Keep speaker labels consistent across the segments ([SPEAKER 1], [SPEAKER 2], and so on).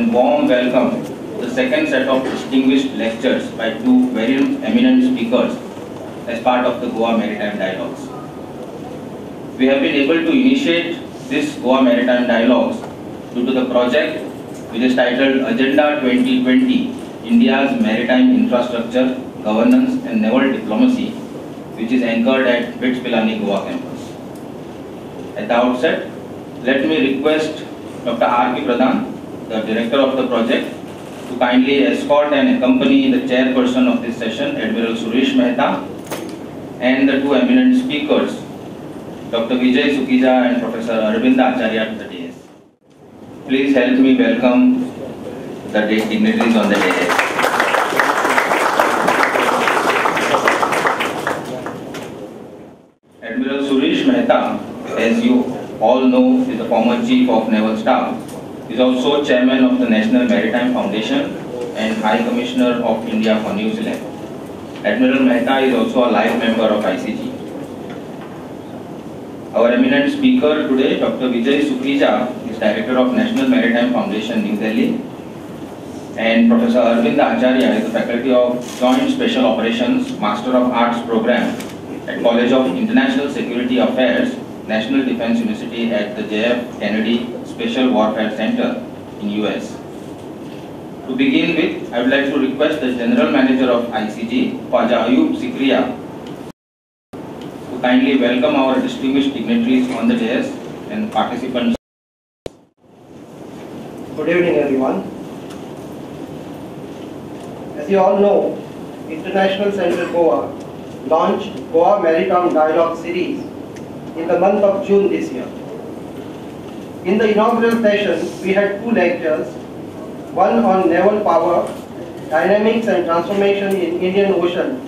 [SPEAKER 1] and warm welcome to the second set of distinguished lectures by two very eminent speakers as part of the Goa Maritime Dialogues. We have been able to initiate this Goa Maritime Dialogues due to the project which is titled Agenda 2020, India's Maritime Infrastructure, Governance and Naval Diplomacy, which is anchored at Pilani, Goa campus. At the outset, let me request Dr. R.P. Pradhan, the director of the project, to kindly escort and accompany the chairperson of this session, Admiral Suresh Mehta, and the two eminent speakers, Dr. Vijay and Professor Arabinda Acharya to the dais. Please help me welcome the dignitaries on the dais. Admiral Suresh Mehta, as you all know, is the former Chief of Naval Staff. He is also Chairman of the National Maritime Foundation and High Commissioner of India for New Zealand. Admiral Mehta is also a life member of ICG. Our eminent speaker today, Dr. Vijay is Director of National Maritime Foundation, New Delhi, and Professor Arabinda Acharya is the Faculty of Joint Special Operations Master of Arts Program at College of International Security Affairs, National Defense University at the JF Kennedy Special Warfare Center in US. To begin with, I would like to request the General Manager of ICG, Khwaja Ayub Sikriya, to kindly welcome our distinguished dignitaries on the dais and participants.
[SPEAKER 2] Good evening, everyone. As you all know, International Center Goa launched Goa Maritime Dialogue Series in the month of June this year. In the inaugural session, we had two lectures, one on naval power, dynamics and transformation in Indian Ocean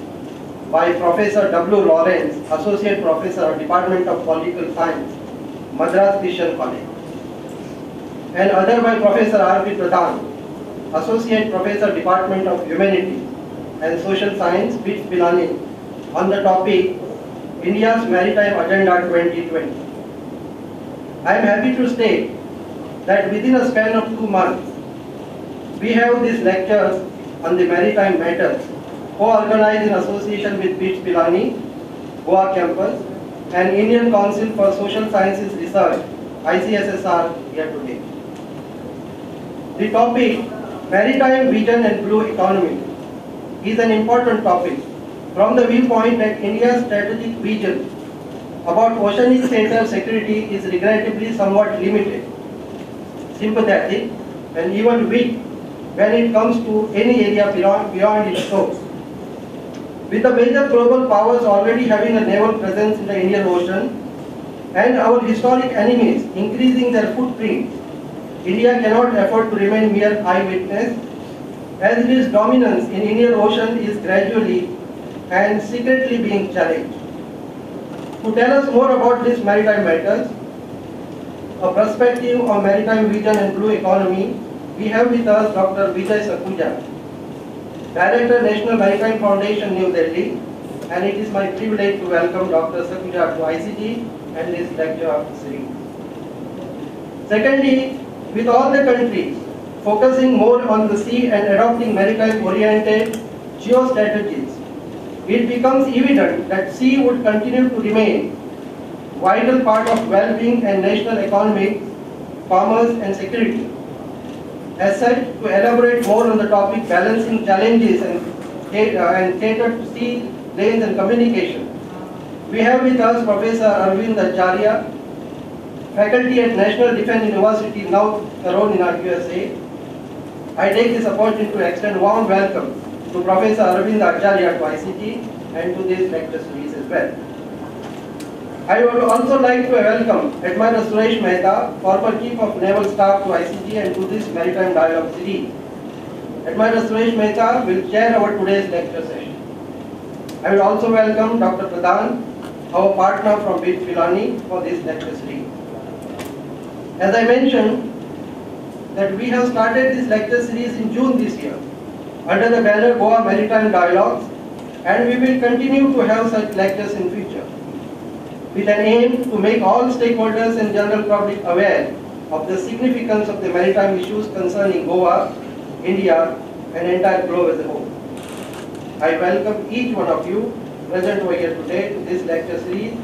[SPEAKER 2] by Professor W. Lawrence, Associate Professor, Department of Political Science, Madras Christian College, and other by Professor R.P. Pradhan, Associate Professor, Department of Humanities and Social Science, Pilani, on the topic India's Maritime Agenda 2020. I am happy to state that within a span of 2 months, we have these lectures on the maritime matters, co-organized in association with Pilani, Goa campus, and Indian Council for Social Sciences Research, ICSSR, here today. The topic, Maritime Vision and Blue Economy, is an important topic from the viewpoint that India's strategic vision about oceanic center security is regrettably somewhat limited, sympathetic, and even weak when it comes to any area beyond its shores. With the major global powers already having a naval presence in the Indian Ocean and our historic enemies increasing their footprint, India cannot afford to remain mere eyewitness, as its dominance in Indian Ocean is gradually and secretly being challenged. To tell us more about these maritime matters, a perspective on maritime vision and blue economy, we have with us Dr. Vijay Sakhuja, Director, National Maritime Foundation, New Delhi, and it is my privilege to welcome Dr. Sakhuja to ICG and this lecture series. Secondly, with all the countries focusing more on the sea and adopting maritime-oriented geostrategies, it becomes evident that sea would continue to remain a vital part of well-being and national economic, commerce and security. As such, to elaborate more on the topic balancing challenges and cater to sea lanes and communication, we have with us Professor Arabinda Acharya, faculty at National Defense University, North Carolina, USA. I take this opportunity to extend warm welcome to Professor Arabinda Acharya to ICG and to this lecture series as well. I would also like to welcome Admiral Suresh Mehta, former Chief of Naval Staff to ICG and to this Maritime Dialogue series. Admiral Suresh Mehta will chair our today's lecture session. I will also welcome Dr. Pradhan, our partner from Pilani, for this lecture series. As I mentioned, that we have started this lecture series in June this year under the banner Goa Maritime Dialogues, and we will continue to have such lectures in future with an aim to make all stakeholders and general public aware of the significance of the maritime issues concerning Goa, India, and entire globe as a whole. I welcome each one of you present over here today to this lecture series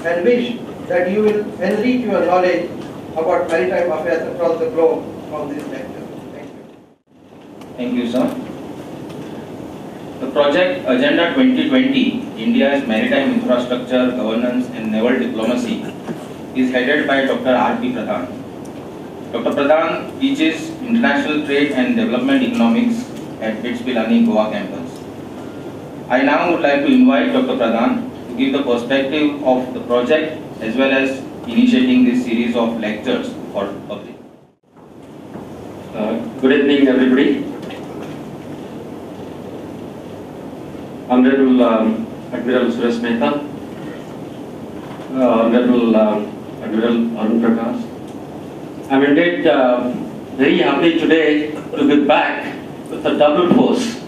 [SPEAKER 2] and wish that you will enrich your knowledge about maritime affairs across the globe from this lecture. Thank you.
[SPEAKER 1] Thank you, sir. The project Agenda 2020, India's Maritime Infrastructure, Governance and Naval Diplomacy, is headed by Dr. R.P. Pradhan. Dr. Pradhan teaches International Trade and Development Economics at Pilani, Goa campus. I now would like to invite Dr. Pradhan to give the perspective of the project as well as initiating this series of lectures for public.
[SPEAKER 3] Good evening, everybody. Honorable Admiral Suresh Mehta, Honorable Admiral Arun Prakash. I am indeed very happy today to be back with the double force.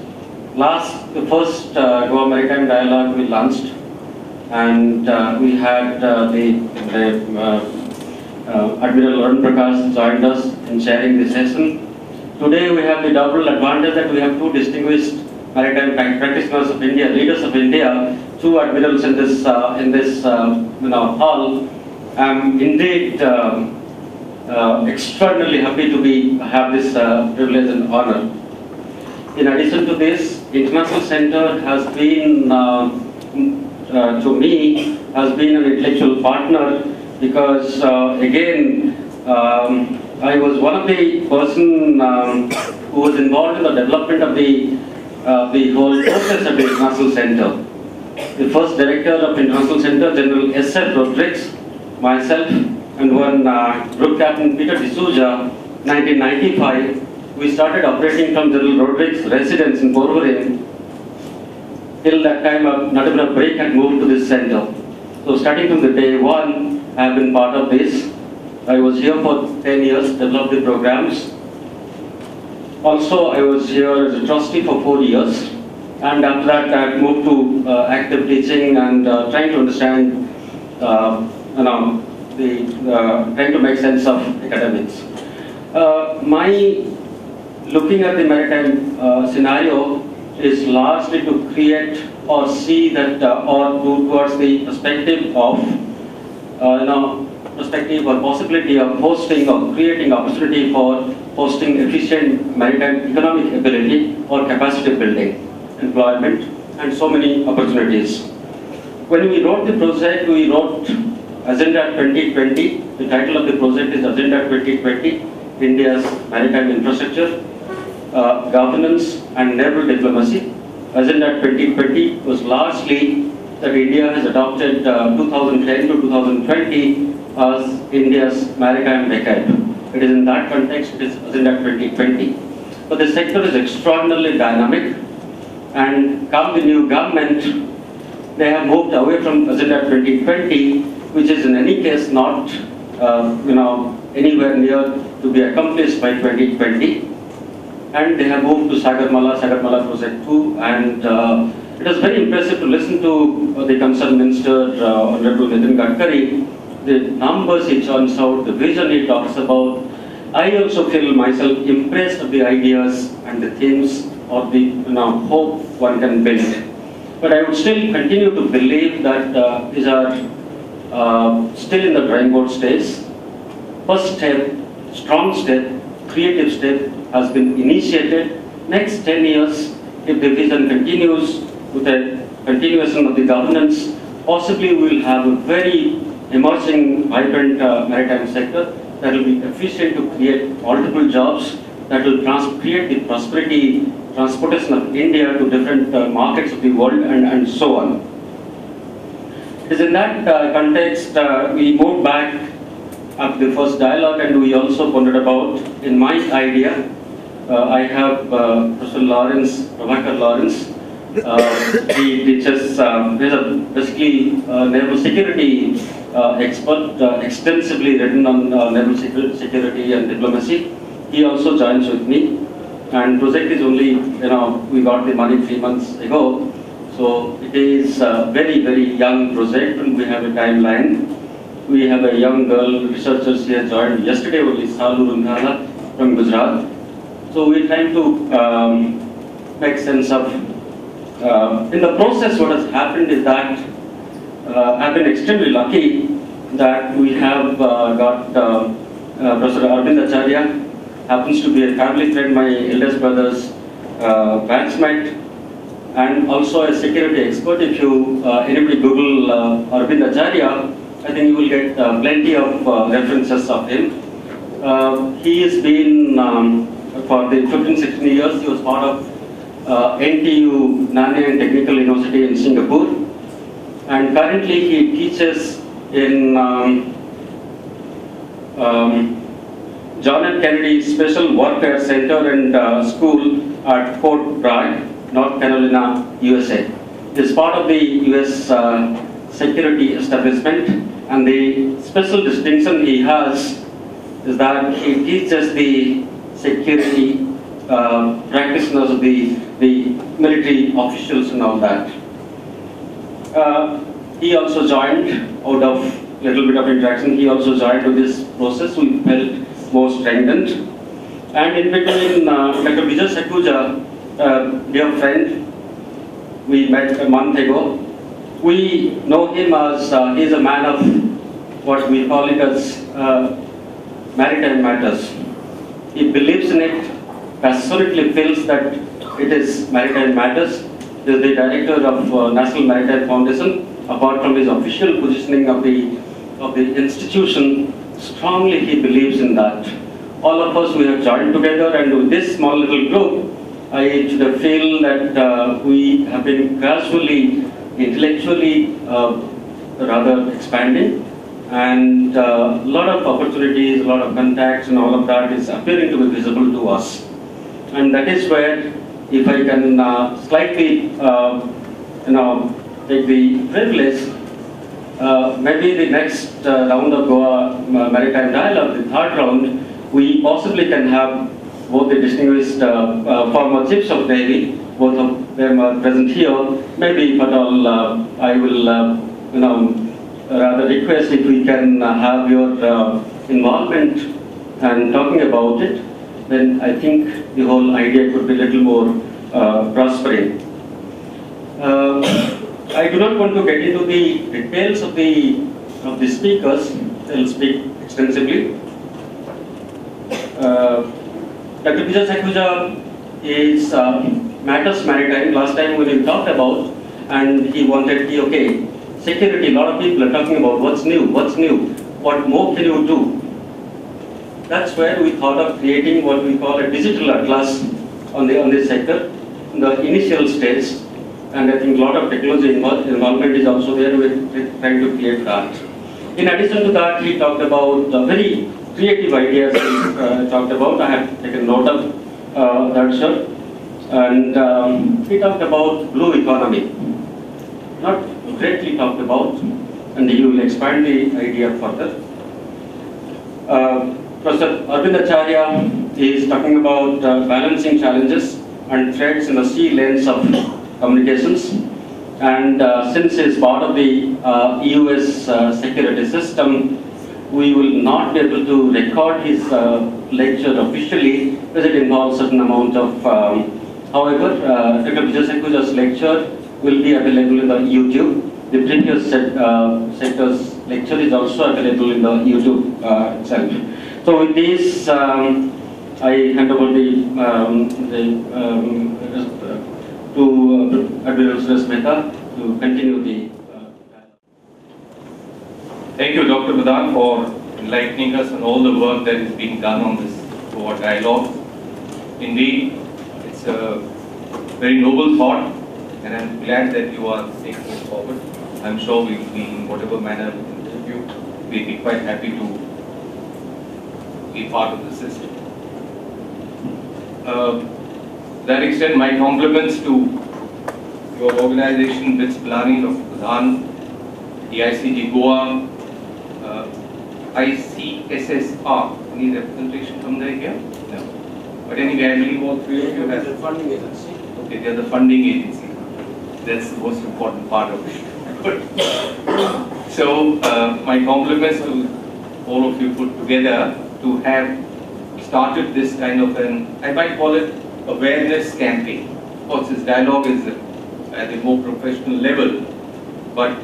[SPEAKER 3] The first Goa Maritime Dialogue we launched, and we had Admiral Arun Prakash joined us in sharing the session. Today we have the double advantage that we have two distinguished maritime practitioners of India, leaders of India, two admirals in this hall. I am indeed extraordinarily happy to have this privilege and honor. In addition to this, International Center has been, to me, has been an intellectual partner because, again, I was one of the person who was involved in the development of the whole process of the International Center. The first director of International Center, General S.F. Rodrigues, myself, and one group captain, Peter D'Souza, 1995, we started operating from General Rodrigues' residence in Porvorim. Till that time, Nadabra Break had moved to this center. So starting from the day one, I have been part of this. I was here for 10 years, developed the programs. Also, I was here as a trustee for 4 years. And after that, I had moved to active teaching and trying to understand, trying to make sense of academics. My looking at the maritime scenario is largely to create or see that or towards the perspective of perspective or possibility of hosting or creating opportunity for hosting efficient maritime economic ability or capacity building, employment, and so many opportunities. When we wrote the project, we wrote Agenda 2020. The title of the project is Agenda 2020, India's Maritime Infrastructure, Governance and Naval Diplomacy. Agenda 2020 was largely that India has adopted 2010 to 2020 as India's maritime decade. It is in that context, it is Agenda 2020. But the sector is extraordinarily dynamic, and come the new government, they have moved away from Agenda 2020, which is in any case not anywhere near to be accomplished by 2020. And they have moved to Sagarmala Project 2, and it was very impressive to listen to the concerned minister, Honorable Nitin Gadkari, the numbers he churns out, the vision he talks about. I also feel myself impressed with the ideas and the themes or the hope one can build. But I would still continue to believe that these are still in the drawing board stage. First step, strong step, creative step has been initiated. Next 10 years, if the vision continues with a continuation of the governance, possibly we will have a very emerging, vibrant maritime sector that will be efficient to create multiple jobs, that will create the prosperity, transportation of India to different markets of the world, and so on. It is in that context we moved back after the first dialogue, and we also pondered about, in my idea, I have Professor Prabhakar Lawrence. He teaches, he's basically naval security expert, extensively written on naval security and diplomacy. He also joins with me, and project is only, we got the money 3 months ago, so it is a very, very young project, and we have a timeline. We have a young girl researcher here joined yesterday only, Salu Rungala from Gujarat. So we're trying to make sense of. In the process, what has happened is that I've been extremely lucky that we have got Professor Arabinda Acharya, happens to be a family friend, my eldest brother's batchmate, and also a security expert. If you anybody Google Arabinda Acharya, I think you will get plenty of references of him. He has been for the 15-16 years. He was part of NTU Nanyang Technical University in Singapore, and currently he teaches in John F. Kennedy Special Warfare Center and School at Fort Bragg, North Carolina, USA. He is part of the US security establishment, and the special distinction he has is that he teaches the security practitioners of the military officials and all that. He also joined out of little bit of interaction. He also joined to this process. We felt more strengthened. And in between, Dr. Vijay Sakhuja, dear friend, we met a month ago. We know him as he is a man of what we call it as maritime matters. He believes in it, passionately feels that it is maritime matters. He is the director of National Maritime Foundation. Apart from his official positioning of the institution, strongly he believes in that. All of us, we have joined together, and with this small little group, I should feel that we have been gradually, intellectually, rather expanding, and a lot of opportunities, a lot of contacts, and all of that is appearing to be visible to us. And that is where, if I can slightly, take the privilege, maybe the next round of Goa Maritime Dialogue, the third round, we possibly can have both the distinguished former chiefs of Navy, both of them are present here. Maybe, if at all, I will, rather request if we can have your involvement and talking about it. Then I think the whole idea could be a little more prospering. I do not want to get into the details of the speakers. They'll speak extensively. Dr. Vijay Sakhuja is Matters Maritime. Last time when we talked about, and he wanted the security. A lot of people are talking about what's new, what more can you do? That's where we thought of creating what we call a digital atlas on this sector in the initial stage. And I think a lot of technology involvement is also there. We're trying to create that. In addition to that, he talked about very creative ideas he talked about. I have taken note of that, sir. And he talked about blue economy. Not greatly talked about, and he will expand the idea further. Professor Arabinda Acharya is talking about balancing challenges and threats in the sea lanes of communications, and since he is part of the US security system, we will not be able to record his lecture officially because it involves certain amount of. However, Dr. Vijay Sakhuja's lecture will be available in the YouTube. The previous sector's lecture is also available in the YouTube itself. So with this, I hand over to Admiral Suresh Mehta to continue the
[SPEAKER 4] Thank you, Dr. Madan, for enlightening us on all the work that is being done on this Goa dialogue. Indeed, it's a very noble thought, and I'm glad that you are taking it forward. I'm sure we will be, in whatever manner we can contribute, we'll be quite happy to be part of the system. To that extent, my compliments to your organization, Pilani, Dr. Madan, the ICT Goa, ICSSR. Any representation from there here? No. But anyway, I believe all three of you have.
[SPEAKER 3] the funding agency.
[SPEAKER 4] Okay, they are the funding agency. That's the most important part of it. Good. So my compliments to all of you put together to have started this kind of an, I might call it, awareness campaign. Of course, this dialogue is at a more professional level, but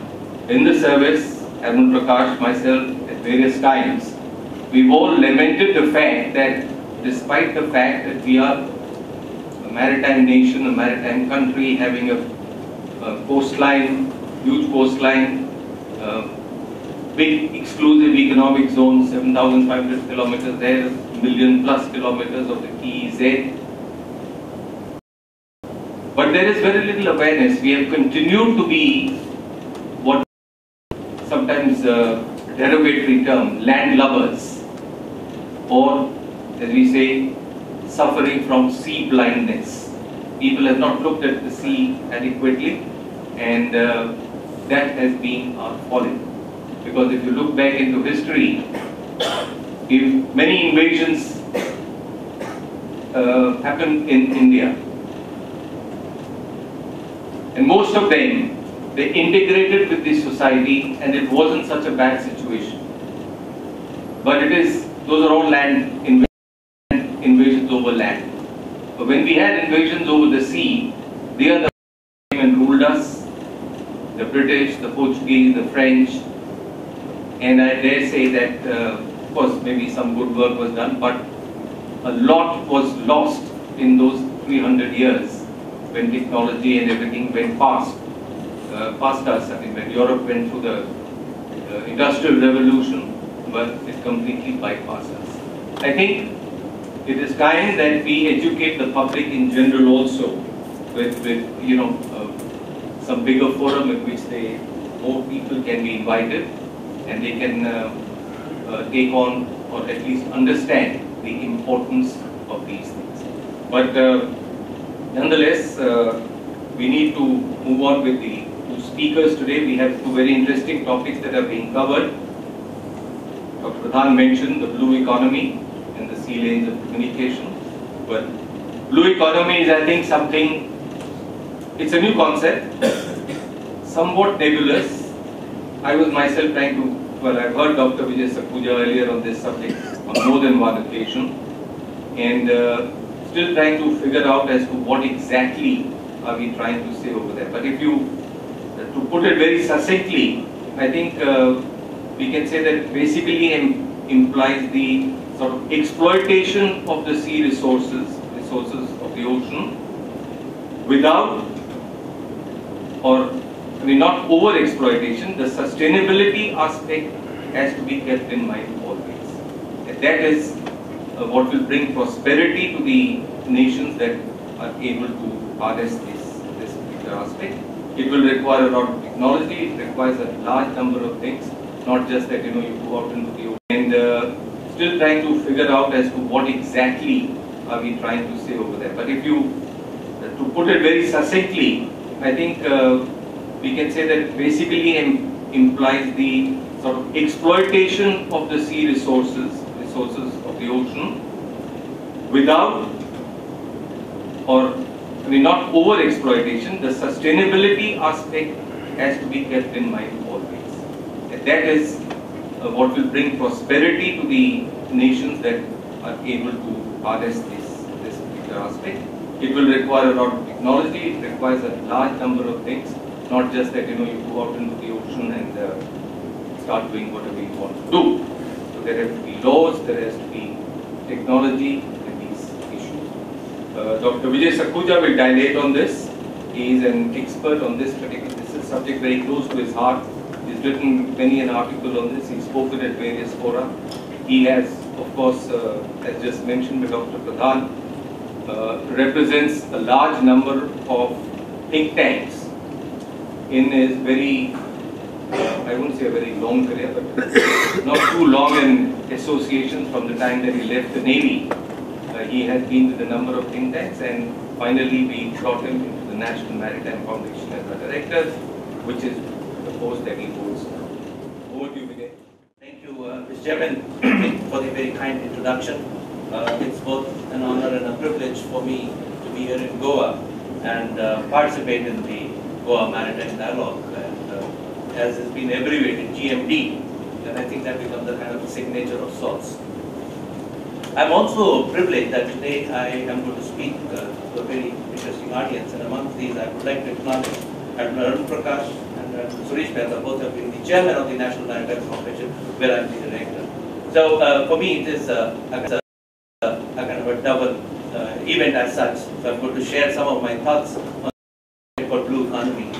[SPEAKER 4] in the service, Arun Prakash, myself, at various times, we've all lamented the fact that despite the fact that we are a maritime nation, a maritime country, having a coastline, huge coastline, big exclusive economic zone, 7,500 kilometers there, million+ kilometers of the EEZ. But there is very little awareness. We have continued to be what sometimes derogatory term, land lovers, or as we say, suffering from sea blindness. People have not looked at the sea adequately, and that has been our folly. Because if you look back into history, if many invasions happened in India, and most of them, they integrated with the society, and it wasn't such a bad situation. But it is, those are all land invasions over land. But when we had invasions over the sea, they are the came and ruled us, the British, the Portuguese, the French, and I dare say that, of course, maybe some good work was done, but a lot was lost in those 300 years when technology and everything went past us. I mean, when Europe went through the Industrial Revolution, but it completely bypassed us. I think it is time that we educate the public in general also with some bigger forum in which more people can be invited and they can take on or at least understand the importance of these things. But nonetheless, we need to move on with the two speakers today. We have two very interesting topics that are being covered. Dr. Pradhan mentioned the blue economy and the sea lanes of communication. But blue economy is, I think, something, it's a new concept, somewhat nebulous. I was myself trying to, well, I've heard Dr. Vijay Sakhuja earlier on this subject on more than one occasion, and still trying to figure out as to what exactly are we trying to say over there. But if you, to put it very succinctly, I think we can say that basically implies the sort of exploitation of the sea resources of the ocean without, or I mean not over exploitation. The sustainability aspect has to be kept in mind always. And that is what will bring prosperity to the nations that are able to harness this particular aspect. It will require a lot of technology. It requires a large number of things, not just that you go out into the ocean and still trying to figure out as to what exactly are we trying to say over there. But if you, to put it very succinctly, I think we can say that basically implies the sort of exploitation of the sea resources of the ocean without, or I mean not over exploitation. The sustainability aspect has to be kept in mind always. And that is what will bring prosperity to the nations that are able to harness this particular aspect. It will require a lot of technology. It requires a large number of things, not just that you go out into the ocean and start doing whatever you want to do. So there have to be laws, there has to be technology in these issues. Dr. Vijay Sakhuja will dilate on this. He is an expert on this particular. This is a subject very close to his heart. He's written many an article on this. He's spoken at various fora. He has, of course, as just mentioned by Dr. Pradhan, represents a large number of think tanks in his very, I wouldn't say a very long career, but not too long in association from the time that he left the Navy. He has been with a number of think tanks, and finally we brought him into the National Maritime Foundation as a director, which is the post that he holds now. Over to you, Vijay.
[SPEAKER 5] Thank you, Mr. Chairman, for the very kind introduction. It's both an honor and a privilege for me to be here in Goa and participate in the Goa Maritime Dialogue. And as has been abbreviated, GMD, and I think that becomes a kind of a signature of sorts. I'm also privileged that today I am going to speak to a very interesting audience, and amongst these I would like to acknowledge Admiral Arun and Suresh Mehta, both have been the chairman of the National Maritime Foundation, where I'm the director. So for me it is a kind of a double event as such. So I'm going to share some of my thoughts on for blue economy.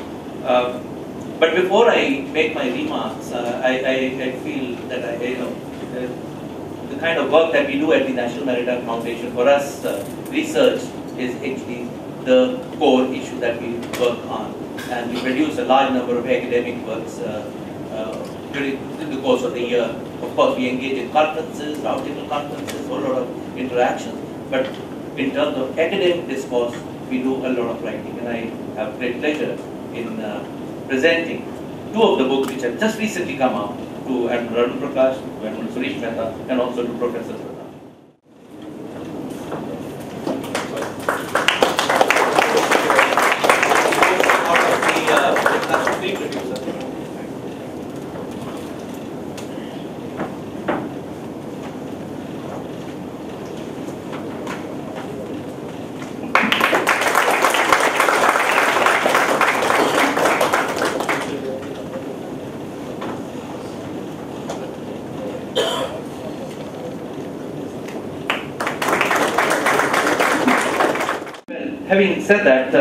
[SPEAKER 5] But before I make my remarks, I feel that the kind of work that we do at the National Maritime Foundation, for us, research is actually the core issue that we work on. And we produce a large number of academic works during the course of the year. Of course, we engage in conferences, roundtable conferences, a whole lot of interactions. But in terms of academic discourse, we do a lot of writing. And I have great pleasure in presenting two of the books which have just recently come out to Admiral Arun Prakash, to Admiral Suresh Mehta, and also to Professor Pradhan. Having said that,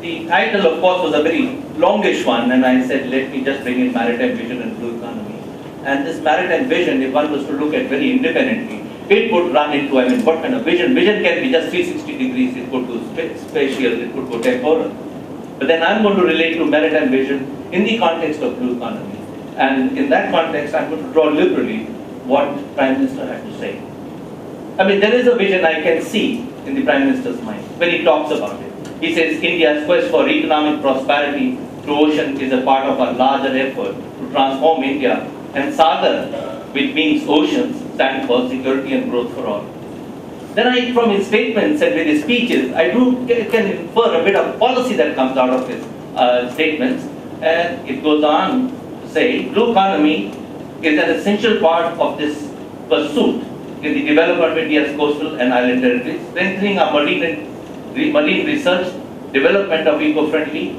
[SPEAKER 5] the title of course was a very longish one, and I said let me just bring in maritime vision and blue economy. And this maritime vision, if one was to look at very independently, it would run into, what kind of vision? Vision can be just 360 degrees, it could go spatial, it could go temporal. But then I'm going to relate to maritime vision in the context of blue economy. And in that context, I'm going to draw liberally what Prime Minister had to say. There is a vision I can see in the Prime Minister's mind when he talks about it. He says India's quest for economic prosperity through ocean is a part of a larger effort to transform India, and Sagar, which means oceans, stands for security and growth for all. Then from his statements and with his speeches, I can infer a bit of policy that comes out of his statements. And it goes on to say, blue economy is an essential part of this pursuit in the development of India's coastal and island territories, strengthening our marine research, development of eco-friendly,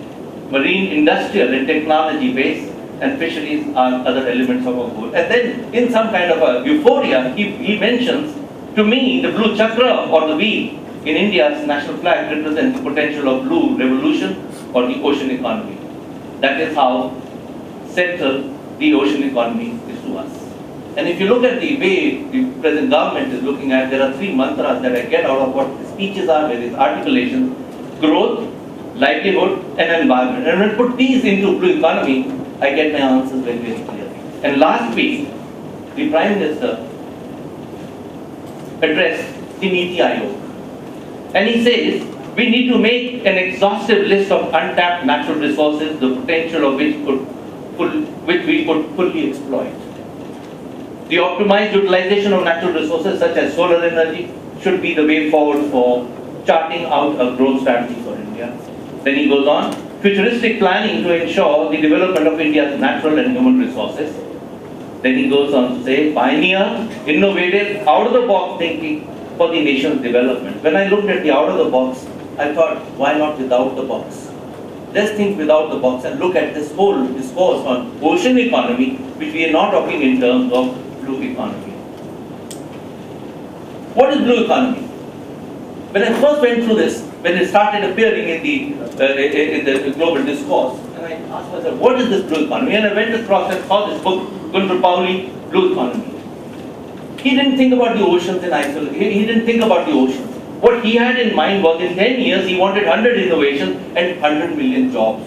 [SPEAKER 5] marine industrial and technology base, and fisheries are other elements of our goal. And then, in some kind of a euphoria, he mentions, to me, the blue chakra or the wheel in India's national flag represents the potential of blue revolution or the ocean economy. That is how central the ocean economy is to us. And if you look at the way the present government is looking at, there are three mantras that I get out of what the speeches are, various articulations: growth, livelihood, and environment. And when I put these into blue economy, I get my answers very, very clearly. And last week, the Prime Minister addressed the Niti Aayog. And he says, we need to make an exhaustive list of untapped natural resources, the potential of which we could fully exploit. The optimized utilization of natural resources such as solar energy should be the way forward for charting out a growth strategy for India. Then he goes on, futuristic planning to ensure the development of India's natural and human resources. Then he goes on to say, pioneer, innovative, out-of-the-box thinking for the nation's development. When I looked at the out-of-the-box, I thought, why not without the box? Let's think without the box and look at this whole discourse on ocean economy, which we are not talking in terms of blue economy. What is blue economy? When I first went through this, when it started appearing in the global discourse, and I asked myself, what is this blue economy? And I went across and saw this book, Gunter Pauli, Blue Economy. He didn't think about the oceans in isolation. He didn't think about the oceans. What he had in mind was in 10 years, he wanted 100 innovations and 100 million jobs.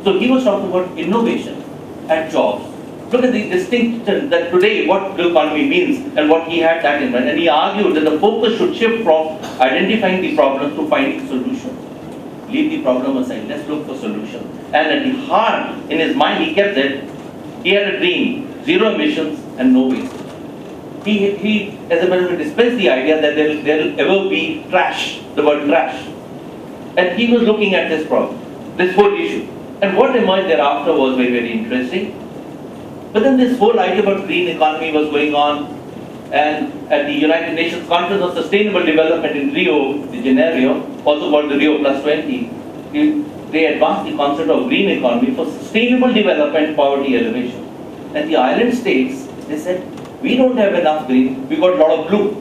[SPEAKER 5] So he was talking about innovation and jobs. Look at the distinction that today what blue economy means and what he had that in mind. And he argued that the focus should shift from identifying the problems to finding solutions. Leave the problem aside, let's look for solutions. And at the heart, in his mind, he kept that he had a dream, zero emissions and no waste. He as a matter of dispensed the idea that there will ever be trash, the word trash. And he was looking at this problem, this whole issue. And what emerged thereafter was very, very interesting. But then this whole idea about green economy was going on, and at the United Nations Conference on Sustainable Development in Rio de Janeiro, also called the Rio Plus 20, they advanced the concept of green economy for sustainable development, poverty elevation. And the island states, they said, we don't have enough green, we got a lot of blue.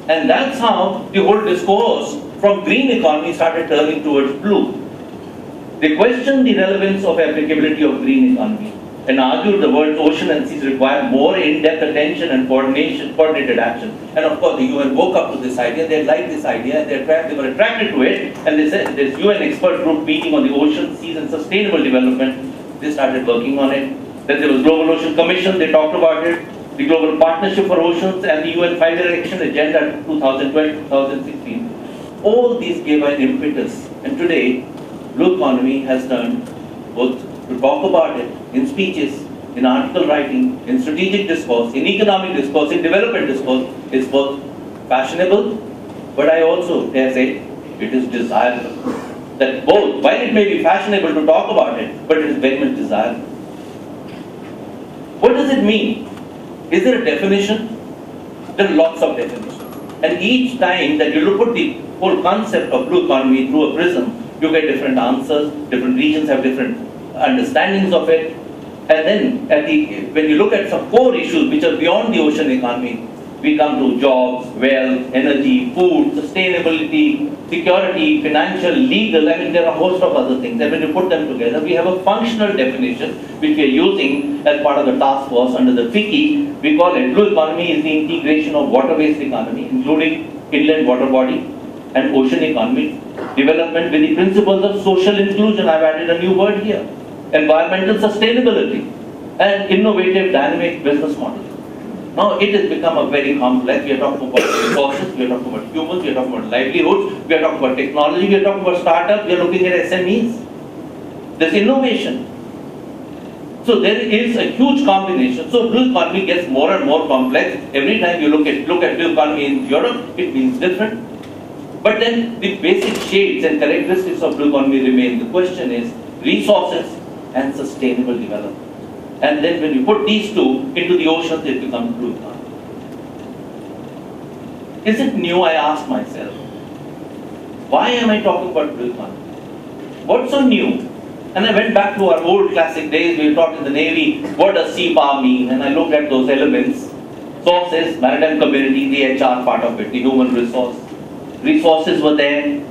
[SPEAKER 5] And that's how the whole discourse from green economy started turning towards blue. They questioned the relevance of applicability of green economy and argued the world's ocean and seas require more in-depth attention and coordinated action. And of course the UN woke up to this idea, they liked this idea, they were attracted to it, and they said this UN expert group meeting on the ocean, seas and sustainable development, they started working on it. Then there was Global Ocean Commission, they talked about it, the Global Partnership for Oceans and the UN 5-year Action Agenda 2012-2016. All these gave an impetus, and today blue economy has turned both to talk about it in speeches, in article writing, in strategic discourse, in economic discourse, in development discourse. It's both fashionable, but I also dare say it is desirable. That both, while it may be fashionable to talk about it, but it is very much desirable. What does it mean? Is there a definition? There are lots of definitions. And each time that you put the whole concept of blue economy through a prism, you get different answers, different regions have different understandings of it. And then when you look at some core issues which are beyond the ocean economy, we come to jobs, wealth, energy, food, sustainability, security, financial, legal. I mean, there are a host of other things. And when you put them together, we have a functional definition which we are using as part of the task force under the FICCI. We call it blue economy is the integration of water-based economy, including inland water body and ocean economy, development with the principles of social inclusion. I've added a new word here. Environmental sustainability and innovative dynamic business model. Now it has become a very complex. We are talking about resources, we are talking about humans, we are talking about livelihoods, we are talking about technology, we are talking about startups, we are looking at SMEs. There's innovation. So there is a huge combination. So blue economy gets more and more complex. Every time you look at blue economy in Europe, it means different. But then the basic shades and characteristics of blue economy remain. The question is resources and sustainable development. And then when you put these two into the oceans, it becomes blue economy. Is it new, I ask myself? Why am I talking about blue economy? What's so new? And I went back to our old classic days. We taught in the Navy, what does CPA mean? And I looked at those elements. Sources, maritime community, the HR part of it, the human resource. Resources were there.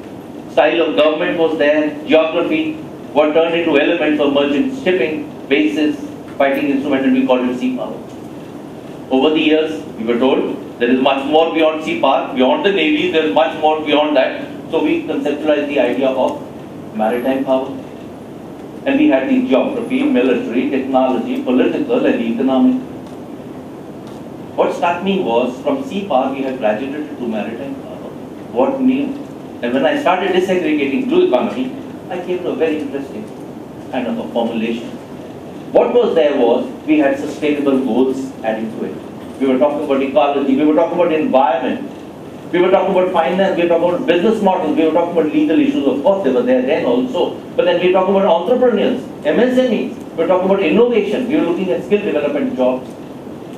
[SPEAKER 5] Style of government was there. Geography, what turned into elements of merchant shipping, bases, fighting instrument, and we called it sea power. Over the years, we were told there is much more beyond sea power, beyond the Navy, there is much more beyond that. So we conceptualized the idea of maritime power. And we had the geography, military, technology, political, and economic. What struck me was from sea power we had graduated to maritime power. What new? And when I started disaggregating blue economy, I came to a very interesting kind of a formulation. What was there was, we had sustainable goals adding to it. We were talking about ecology, we were talking about environment, we were talking about finance, we were talking about business models, we were talking about legal issues, of course they were there then also. But then we were talking about entrepreneurs, MSMEs, we were talking about innovation, we were looking at skill development jobs.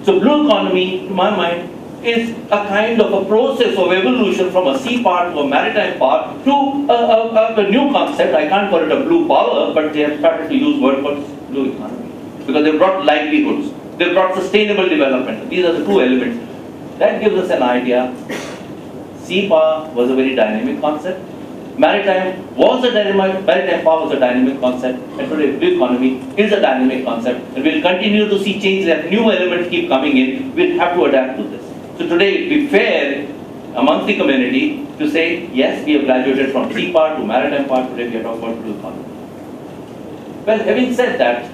[SPEAKER 5] So blue economy, to my mind, is a kind of a process of evolution from a sea part to a maritime part to a new concept. I can't call it a blue power, but they have started to use word called blue economy. Because they brought livelihoods, they brought sustainable development. These are the two elements. That gives us an idea. Sea power was a very dynamic concept. Maritime power was a dynamic concept, and today blue economy is a dynamic concept. And we'll continue to see changes as new elements keep coming in. We'll have to adapt to this. So today it will be fair amongst the community to say, yes, we have graduated from sea power to maritime power. Today we are talking about blue economy. Well, having said that,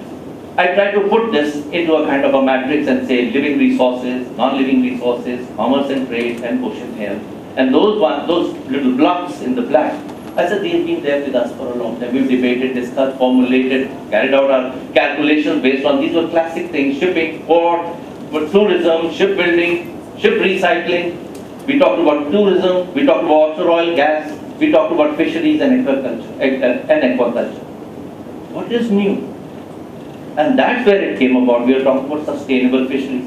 [SPEAKER 5] I try to put this into a kind of a matrix and say living resources, non-living resources, commerce and trade, and ocean health. And those little blocks in the black, I said they've been there with us for a long time. We've debated, discussed, formulated, carried out our calculations based on these were classic things: shipping, port, tourism, shipbuilding, ship recycling. We talked about tourism, we talked about offshore oil, gas, we talked about fisheries and aquaculture. What is new? And that's where it came about. We are talking about sustainable fisheries.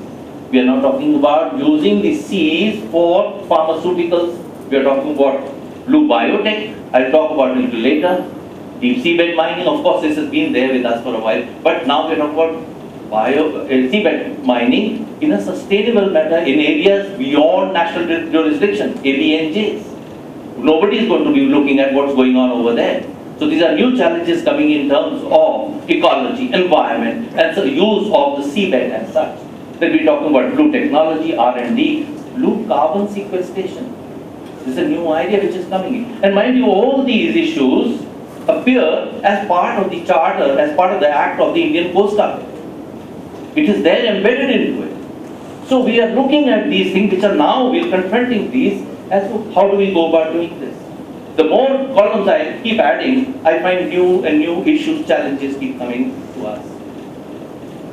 [SPEAKER 5] We are now talking about using the seas for pharmaceuticals. We are talking about blue biotech. I'll talk about it a little later. Deep seabed mining, of course, this has been there with us for a while. But now we are talking about seabed mining in a sustainable manner in areas beyond national jurisdiction, ABNJs. Nobody is going to be looking at what's going on over there. So these are new challenges coming in terms of ecology, environment, and the use of the seabed as such. Then we're talking about blue technology, R&D, blue carbon sequestration. This is a new idea which is coming in. And mind you, all these issues appear as part of the charter, as part of the act of the Indian Coast Guard. It is there embedded into it. So we are looking at these things which are now, we are confronting these as to how do we go about doing this. The more columns I keep adding, I find new and new issues, challenges keep coming to us.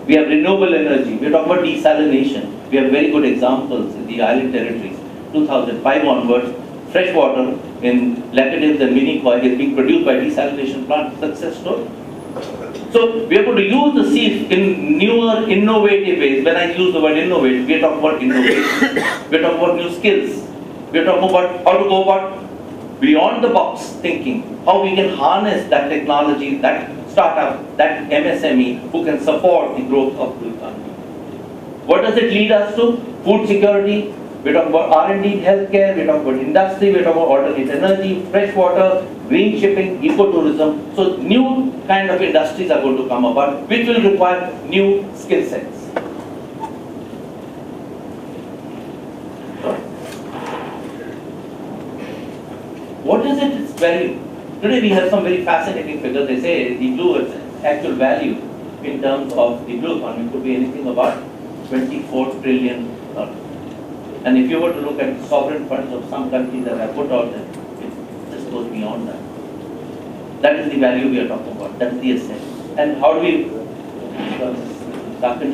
[SPEAKER 5] We have renewable energy. We are talking about desalination. We have very good examples in the island territories. 2005 onwards, fresh water in Laccadives and Minicoy is being produced by desalination plant. Success story. So we are going to use the sea in newer, innovative ways. When I use the word innovative, we are talking about innovation. We are talking about new skills. We are talking about how to go about beyond the box thinking, how we can harness that technology, that startup, that MSME who can support the growth of the economy. What does it lead us to? Food security. We're talking about R&D in healthcare, we're talking about industry, we're talking about alternate energy, fresh water, green shipping, ecotourism. So new kind of industries are going to come about, which will require new skill sets. What is its value? Today we have some very fascinating figures. They say the blue actual value in terms of the blue economy could be anything about $24 trillion. And if you were to look at sovereign funds of some countries that have put out there, it just goes beyond that. That is the value we are talking about. That is the asset. And how do we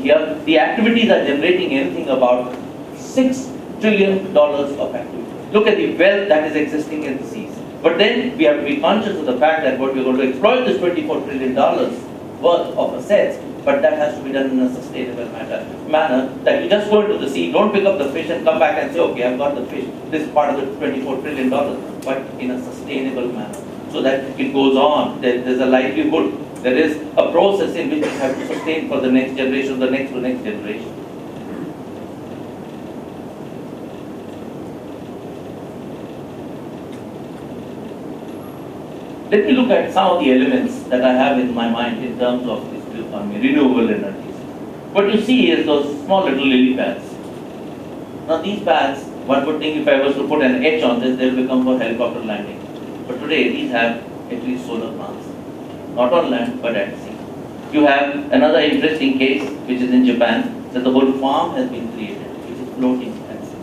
[SPEAKER 5] here? The activities are generating anything about $6 trillion of activity. Look at the wealth that is existing in the seas. But then we have to be conscious of the fact that what we are going to exploit this $24 trillion worth of assets, but that has to be done in a sustainable manner, that you just go into the sea, don't pick up the fish and come back and say, okay, I've got the fish, this is part of the $24 trillion, but in a sustainable manner, so that it goes on, there's a livelihood, there is a process in which you have to sustain for the next generation, the next to next generation. Let me look at some of the elements that I have in my mind in terms of this blue economy, renewable energies. What you see is those small little lily pads. Now these pads, one would think if I was to put an H on this, they will become for helicopter landing. But today these have at least solar plants, not on land but at sea. You have another interesting case which is in Japan, that the whole farm has been created, which is floating at sea.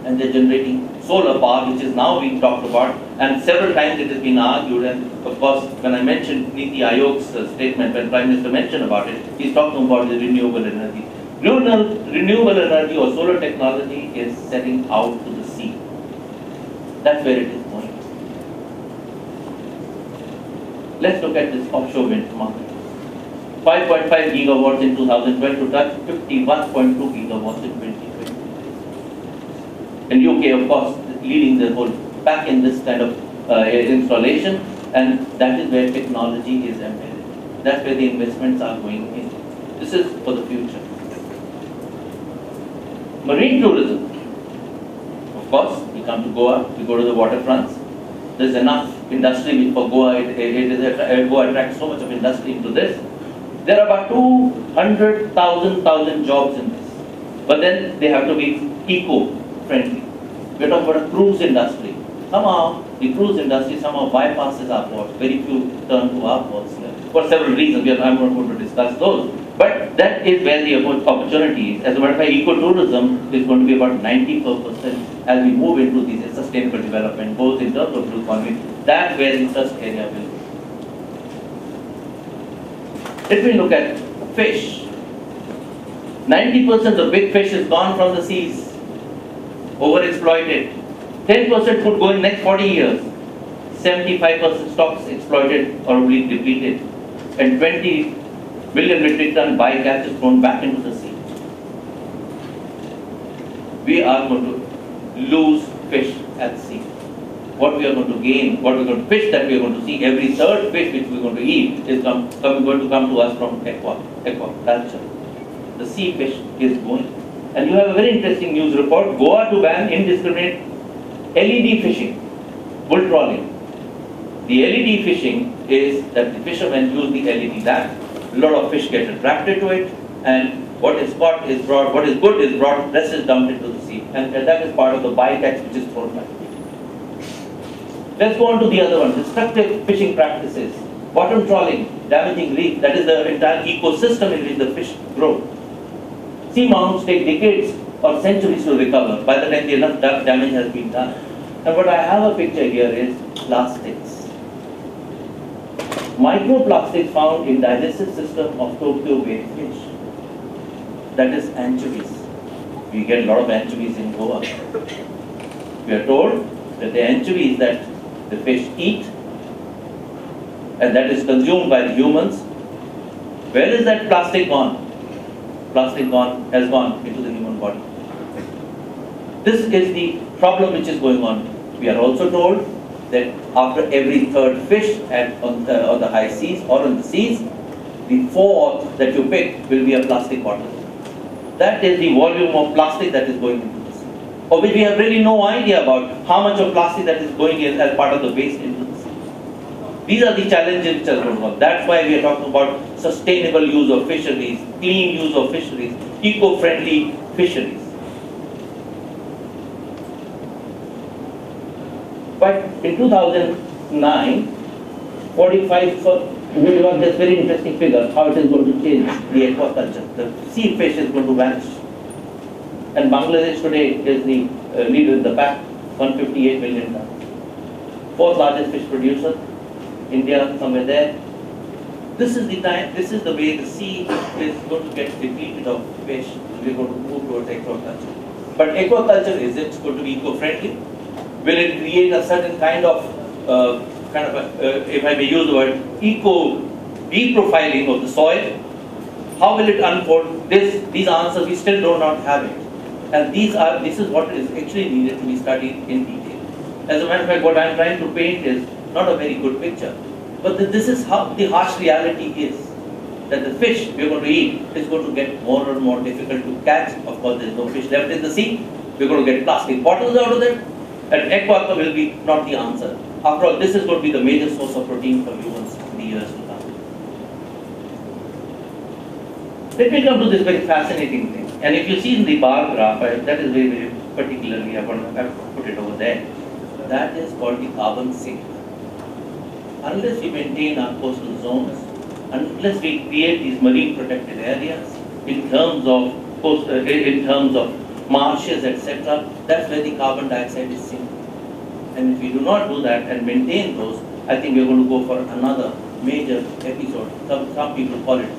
[SPEAKER 5] And they're generating solar power, which is now being talked about, and several times it has been argued, and of course when I mentioned Niti Ayog's statement, when Prime Minister mentioned about it, he's talking about the renewable energy. Renewable energy or solar technology is setting out to the sea. That's where it is going. Let's look at this offshore wind market. 5.5 gigawatts in 2012 to touch 51.2 gigawatts in 2020. And UK, of course, leading the whole pack in this kind of installation, and that is where technology is embedded. That's where the investments are going in. This is for the future. Marine tourism. Of course, we come to Goa, we go to the waterfronts. There's enough industry for Goa. Goa attracts so much of industry into this. There are about 200,000 jobs in this. But then they have to be eco-friendly. We're talking about a cruise industry. Somehow, the cruise industry somehow bypasses our ports. Very few turn to our ports here. For several reasons, I'm not going to discuss those. But that is where the opportunity is. As a matter of fact, ecotourism is going to be about 94% as we move into this sustainable development, both in terms of blue economy. That's where the first area will be. Let me look at fish. 90% of the big fish is gone from the seas, overexploited. 10% could go in next 40 years. 75% stocks exploited or depleted. and 20 billion metric ton bycatch is thrown back into the sea. We are going to lose fish at sea. What we are going to gain, what we are going to fish that we are going to see, every third fish which we are going to eat is going to come to us from aquaculture. The sea fish is going. And you have a very interesting news report, Goa to ban indiscriminate LED fishing, bull trawling. The LED fishing is that the fishermen use the LED lamp, a lot of fish get attracted to it, and what is caught is brought, what is good is brought, rest is dumped into the sea. And that is part of the bycatch which is thrown back. Let's go on to the other one, destructive fishing practices. Bottom trawling, damaging reef, that is the entire ecosystem in which the fish grow. Sea mounts take decades or centuries to recover by the time enough damage has been done. And what I have a picture here is plastics. Microplastics found in digestive system of Tokyo Bay fish. That is anchovies. We get a lot of anchovies in Goa. We are told that the anchovies that the fish eat and that is consumed by the humans, where is that plastic gone? Plastic has gone into the human body. This is the problem which is going on. We are also told that after every third fish on the high seas or on the seas, the fourth that you pick will be a plastic bottle. That is the volume of plastic that is going into the sea, of which we have really no idea about how much of plastic that is going in as part of the waste into the sea. These are the challenges which are going on. That's why we are talking about sustainable use of fisheries, clean use of fisheries, eco-friendly fisheries. But in 2009, 45, we got this very interesting figure, how it is going to change the aquaculture. The sea fish is going to vanish. And Bangladesh today is the leader in the pack, 158 million tons. Fourth largest fish producer, India somewhere there. This is the time, this is the way the sea is going to get depleted of fish. We are going to move towards aquaculture. But aquaculture, is it going to be eco-friendly? Will it create a certain kind of, if I may use the word, deprofiling of the soil? How will it unfold? These answers, we still do not have it. And this is what is actually needed to be studied in detail. As a matter of fact, what I am trying to paint is not a very good picture. But this is how the harsh reality is. That the fish we are going to eat is going to get more and more difficult to catch. Of course, there is no fish left in the sea. We are going to get plastic bottles out of them. And aquaculture will be not the answer. After all, this is going to be the major source of protein for humans in the years to come. Let me come to this very fascinating thing. And if you see in the bar graph, that is very, very particularly, I want to put it over there. That is called the carbon sink. Unless we maintain our coastal zones, unless we create these marine protected areas in terms of marshes, etc., that's where the carbon dioxide is sinking. And if we do not do that and maintain those, I think we're going to go for another major episode. Some people call it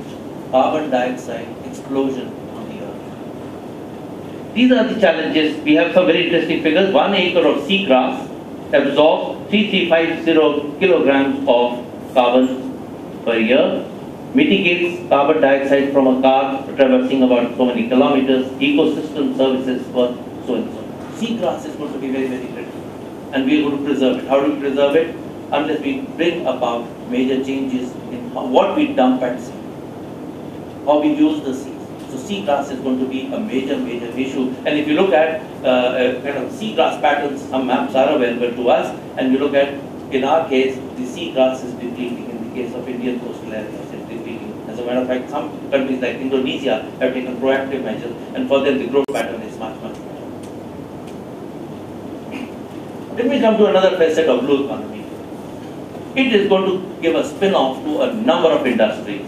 [SPEAKER 5] carbon dioxide explosion on the earth. These are the challenges. We have some very interesting figures. 1 acre of seagrass absorbs 3350 kilograms of carbon per year, mitigates carbon dioxide from a car traversing about so many kilometers, ecosystem services for so and so. Seagrass is going to be very, very critical. And we are going to preserve it. How do we preserve it? Unless we bring about major changes in what we dump at sea, how we use the seas. So seagrass is going to be a major, major issue. And if you look at kind of seagrass patterns, some maps are available to us, and you look at, in our case, the seagrass is depleting. In the case of Indian coastal areas, it's depleting. As a matter of fact, some countries like Indonesia have taken proactive measures, and for them the growth pattern is much, much better. Let me come to another facet of blue economy. It is going to give a spin-off to a number of industries.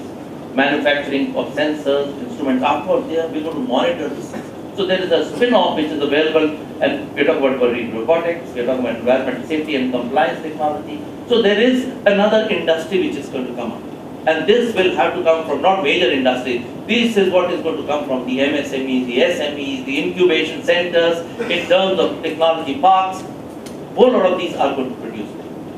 [SPEAKER 5] Manufacturing of sensors, instruments, after all, we're going to monitor this. So there is a spin-off which is available, and we're talking about marine robotics, we're talking about environmental safety and compliance technology. So there is another industry which is going to come up. And this will have to come from not major industries. This is what is going to come from the MSMEs, the SMEs, the incubation centers, in terms of technology parks. Whole lot of these are going to produce.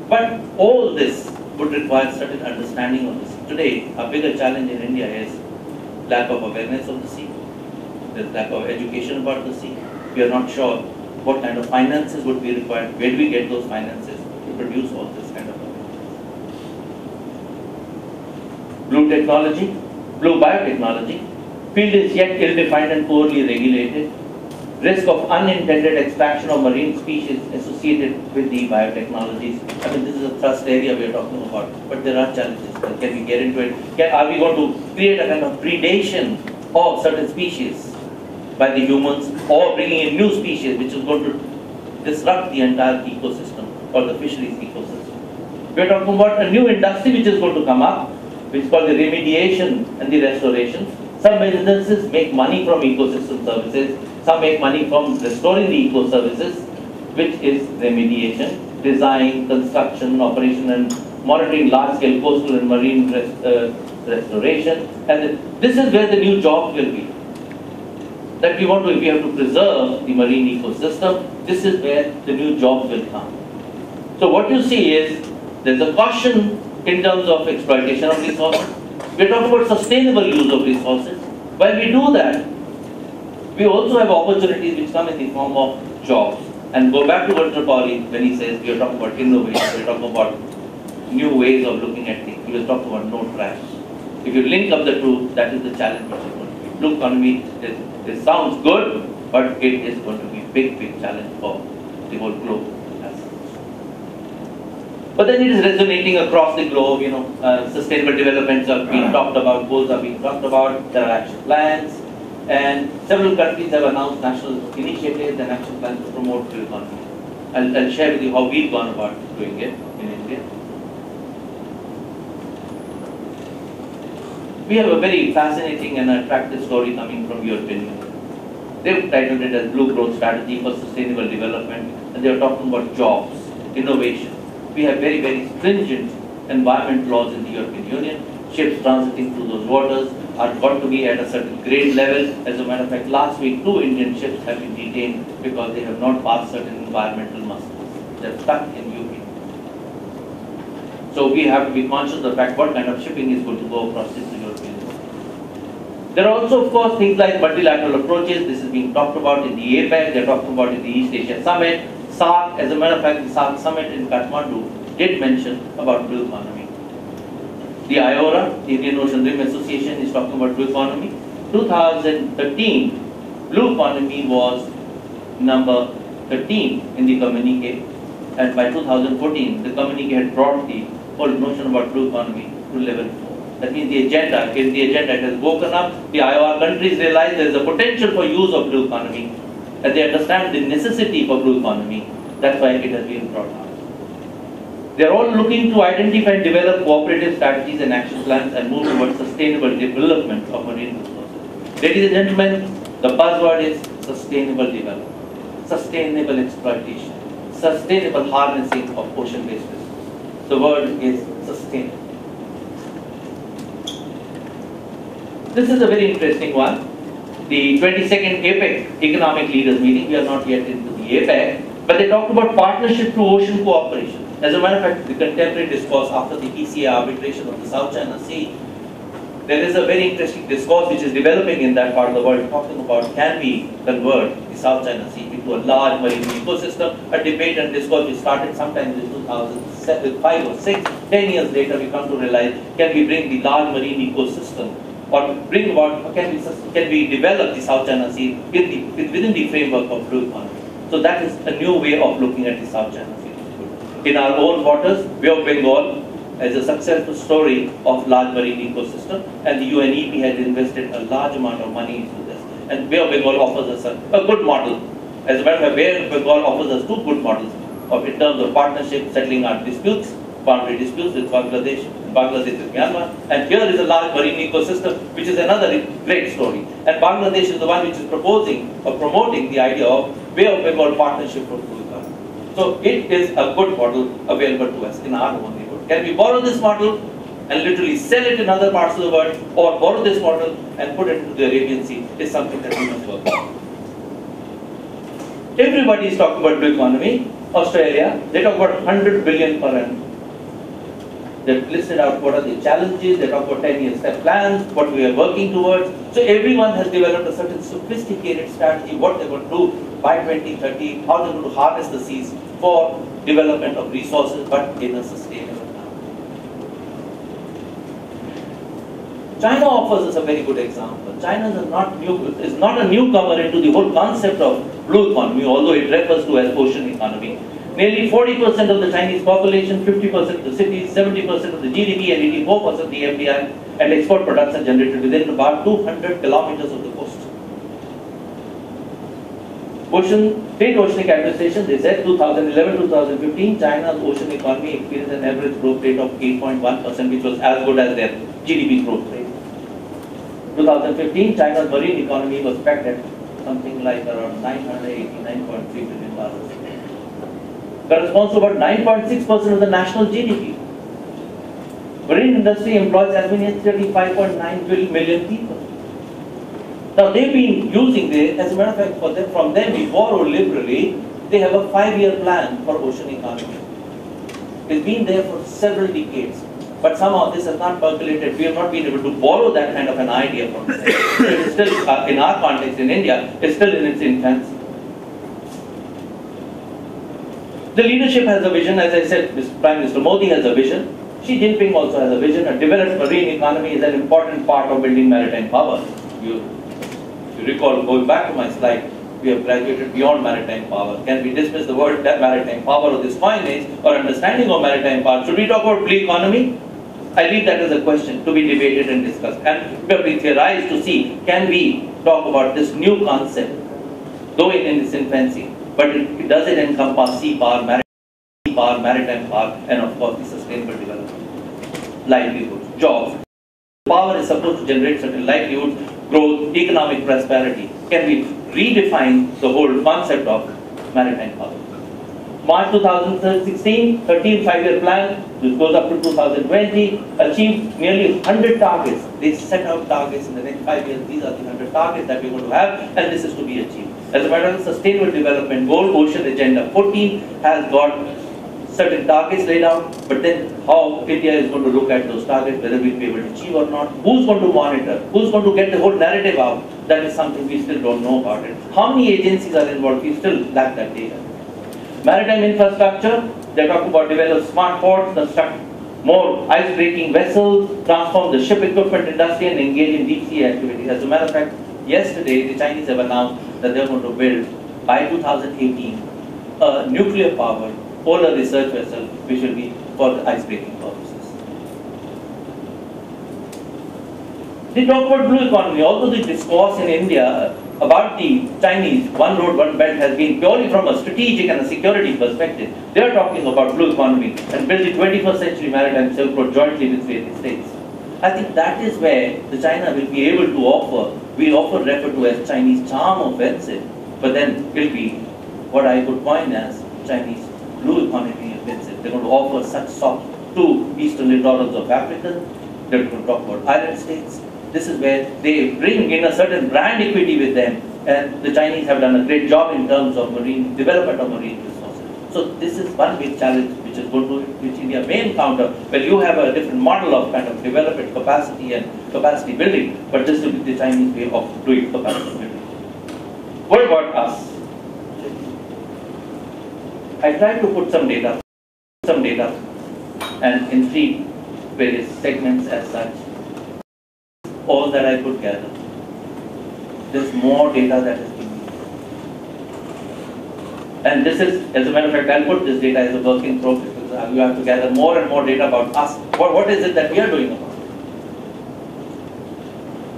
[SPEAKER 5] But all this would require certain understanding of this. Today, a bigger challenge in India is lack of awareness of the sea. There's lack of education about the sea. We are not sure what kind of finances would be required. Where do we get those finances to produce all this kind of awareness? Blue technology, blue biotechnology. Field is yet ill-defined and poorly regulated. Risk of unintended extraction of marine species associated with the biotechnologies. I mean, this is a thrust area we are talking about, but there are challenges. Can we get into it? Are we going to create a kind of predation of certain species by the humans, or bringing in new species which is going to disrupt the entire ecosystem or the fisheries ecosystem? We are talking about a new industry which is going to come up, which is called the remediation and the restoration. Some businesses make money from ecosystem services. Some make money from restoring the eco services, which is remediation, design, construction, operation and monitoring large-scale coastal and marine restoration. And this is where the new jobs will be. That we want to, if we have to preserve the marine ecosystem, this is where the new jobs will come. So what you see is, there's a caution in terms of exploitation of resources. We're talking about sustainable use of resources. While we do that, we also have opportunities which come in the form of jobs. And go back to Dr. Pauli when he says we are talking about innovation, we are talking about new ways of looking at things. We are talking about no trash. If you link up the two, that is the challenge which is going to be. Blue economy, it sounds good, but it is going to be a big, big challenge for the whole globe. But then it is resonating across the globe, sustainable developments are being talked about, goals are being talked about, there are action plans. And several countries have announced national initiatives and action plans to promote blue economy. I'll share with you how we've gone about doing it in India. We have a very fascinating and attractive story coming from European Union. They've titled it as Blue Growth Strategy for Sustainable Development, and they're talking about jobs, innovation. We have very, very stringent environment laws in the European Union. Ships transiting through those waters are got to be at a certain grade level. As a matter of fact, last week 2 Indian ships have been detained because they have not passed certain environmental musters. They're stuck in UP. So we have to be conscious of the fact what kind of shipping is going to go across this European Union. There are also, of course, things like multilateral approaches. This is being talked about in the APEC. They're talking about in the East Asia Summit. SARC, as a matter of fact, the SARC Summit in Kathmandu did mention about blue economy. The IORA, the Indian Ocean Rim Association, is talking about blue economy. 2013, blue economy was number 13 in the communique, and by 2014, the communique had brought the whole notion about blue economy to level 4. That means the agenda, if the agenda has woken up, the IOR countries realize there is a potential for use of blue economy, and they understand the necessity for blue economy. That's why it has been brought up. They are all looking to identify and develop cooperative strategies and action plans and move towards sustainable development of marine resources. Ladies and gentlemen, the buzzword is sustainable development, sustainable exploitation, sustainable harnessing of ocean-based resources. The word is sustainable. This is a very interesting one. The 22nd APEC Economic Leaders Meeting, we are not yet into the APEC, but they talked about partnership through ocean cooperation. As a matter of fact, the contemporary discourse after the PCA arbitration of the South China Sea, there is a very interesting discourse which is developing in that part of the world, talking about can we convert the South China Sea into a large marine ecosystem. A debate and discourse which started sometime in 2005 or 6, 10 years later we come to realize, can we bring the large marine ecosystem, or bring about, can we develop the South China Sea within the framework of blue economy. So that is a new way of looking at the South China Sea. In our own waters, Bay of Bengal as a successful story of large marine ecosystem, and the UNEP has invested a large amount of money into this. And Bay of Bengal offers us a good model. As a matter of fact, Bay of Bengal offers us 2 good models in terms of partnership, settling our disputes, boundary disputes with Bangladesh and Myanmar. And here is a large marine ecosystem, which is another great story. And Bangladesh is the one which is proposing or promoting the idea of Bay of Bengal partnership for blue economy. So it is a good model available to us in our own neighborhood. Can we borrow this model and literally sell it in other parts of the world, or borrow this model and put it into the Arabian Sea, is something that we must work on. Everybody is talking about blue economy. Australia, they talk about 100 billion per annum. They've listed out what are the challenges, they talk about 10-year step plans, what we are working towards. So everyone has developed a certain sophisticated strategy, what they're going to do by 2030, how they're going to harness the seas for development of resources, but in a sustainable manner. China offers us a very good example. China is not a newcomer into the whole concept of blue economy, although it refers to as ocean economy. Nearly 40% of the Chinese population, 50% of the cities, 70% of the GDP and 84% of the FDI and export products are generated within about 200 kilometers of the coast. State Oceanic Administration, they said 2011-2015, China's ocean economy experienced an average growth rate of 8.1%, which was as good as their GDP growth rate. 2015, China's marine economy was pegged at something like around $989.3 billion. Corresponds to about 9.6% of the national GDP. Marine industry employs as many as 35.9 million people. Now they've been using this, as a matter of fact, from them we borrow liberally. They have a 5-year plan for ocean economy. It's been there for several decades. But somehow this has not percolated. We have not been able to borrow that kind of an idea from them. It is still, in our context in India, it's still in its infancy. The leadership has a vision, as I said, Prime Minister Modi has a vision. Xi Jinping also has a vision. A developed marine economy is an important part of building maritime power. You recall, going back to my slide, we have graduated beyond maritime power. Can we dismiss the word maritime power or this coinage or understanding of maritime power? Should we talk about blue economy? I leave that as a question to be debated and discussed. And we theorize to see, can we talk about this new concept, though in its infancy, but does it encompass sea power, maritime power, and of course the sustainable development, livelihoods, jobs. Power is supposed to generate certain livelihoods, growth, economic prosperity. Can we redefine the whole concept of maritime power? March 2016, 13 5-year plan, which goes up to 2020, achieved nearly 100 targets. They set out targets in the next 5 years. These are the 100 targets that we're going to have, and this is to be achieved. As a matter of sustainable development goal, Ocean Agenda 14 has got certain targets laid out, but then how India is going to look at those targets, whether we'll be able to achieve or not, who's going to monitor, who's going to get the whole narrative out, that is something we still don't know about it. How many agencies are involved? We still lack that data. Maritime infrastructure, they're talking about develop smart ports, construct more ice-breaking vessels, transform the ship equipment industry and engage in deep sea activities. As a matter of fact, yesterday the Chinese have announced that they're going to build by 2018 a nuclear-powered polar research vessel which will be for the ice-breaking purposes. They talk about blue economy. Although the discourse in India about the Chinese one road, one belt has been purely from a strategic and a security perspective, they are talking about blue economy and build the 21st century maritime Silk Road jointly with various states. I think that is where the China will be able to offer, we often refer to as Chinese charm offensive, but then will be what I could coin as Chinese blue economy offensive. They're going to offer such soft to eastern littorals of Africa. They're going to talk about island states. This is where they bring in a certain brand equity with them, and the Chinese have done a great job in terms of marine development of marine resources. So this is one big challenge which is going to, which India may encounter, where you have a different model of kind of development capacity and capacity building, but this will be the Chinese way of doing capacity building. What about us? I tried to put some data, and in 3 various segments as such. All that I could gather. There's more data that has been used. And this is, as a matter of fact, I'll put this data as a work in progress because you have to gather more and more data about us. What is it that we are doing about it?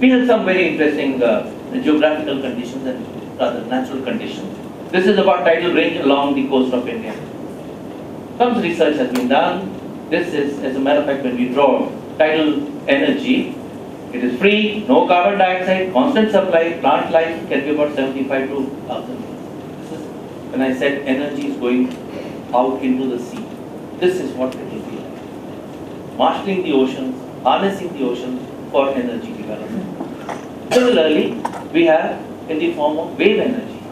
[SPEAKER 5] We have some very interesting geographical conditions and rather natural conditions. This is about tidal range along the coast of India. Some research has been done. This is, as a matter of fact, when we draw tidal energy, it is free, no carbon dioxide, constant supply, plant life can be about 75 to 1,000. This is when I said energy is going out into the sea. This is what it will be like. Marshalling the oceans, harnessing the oceans for energy development. Similarly, we have in the form of wave energy.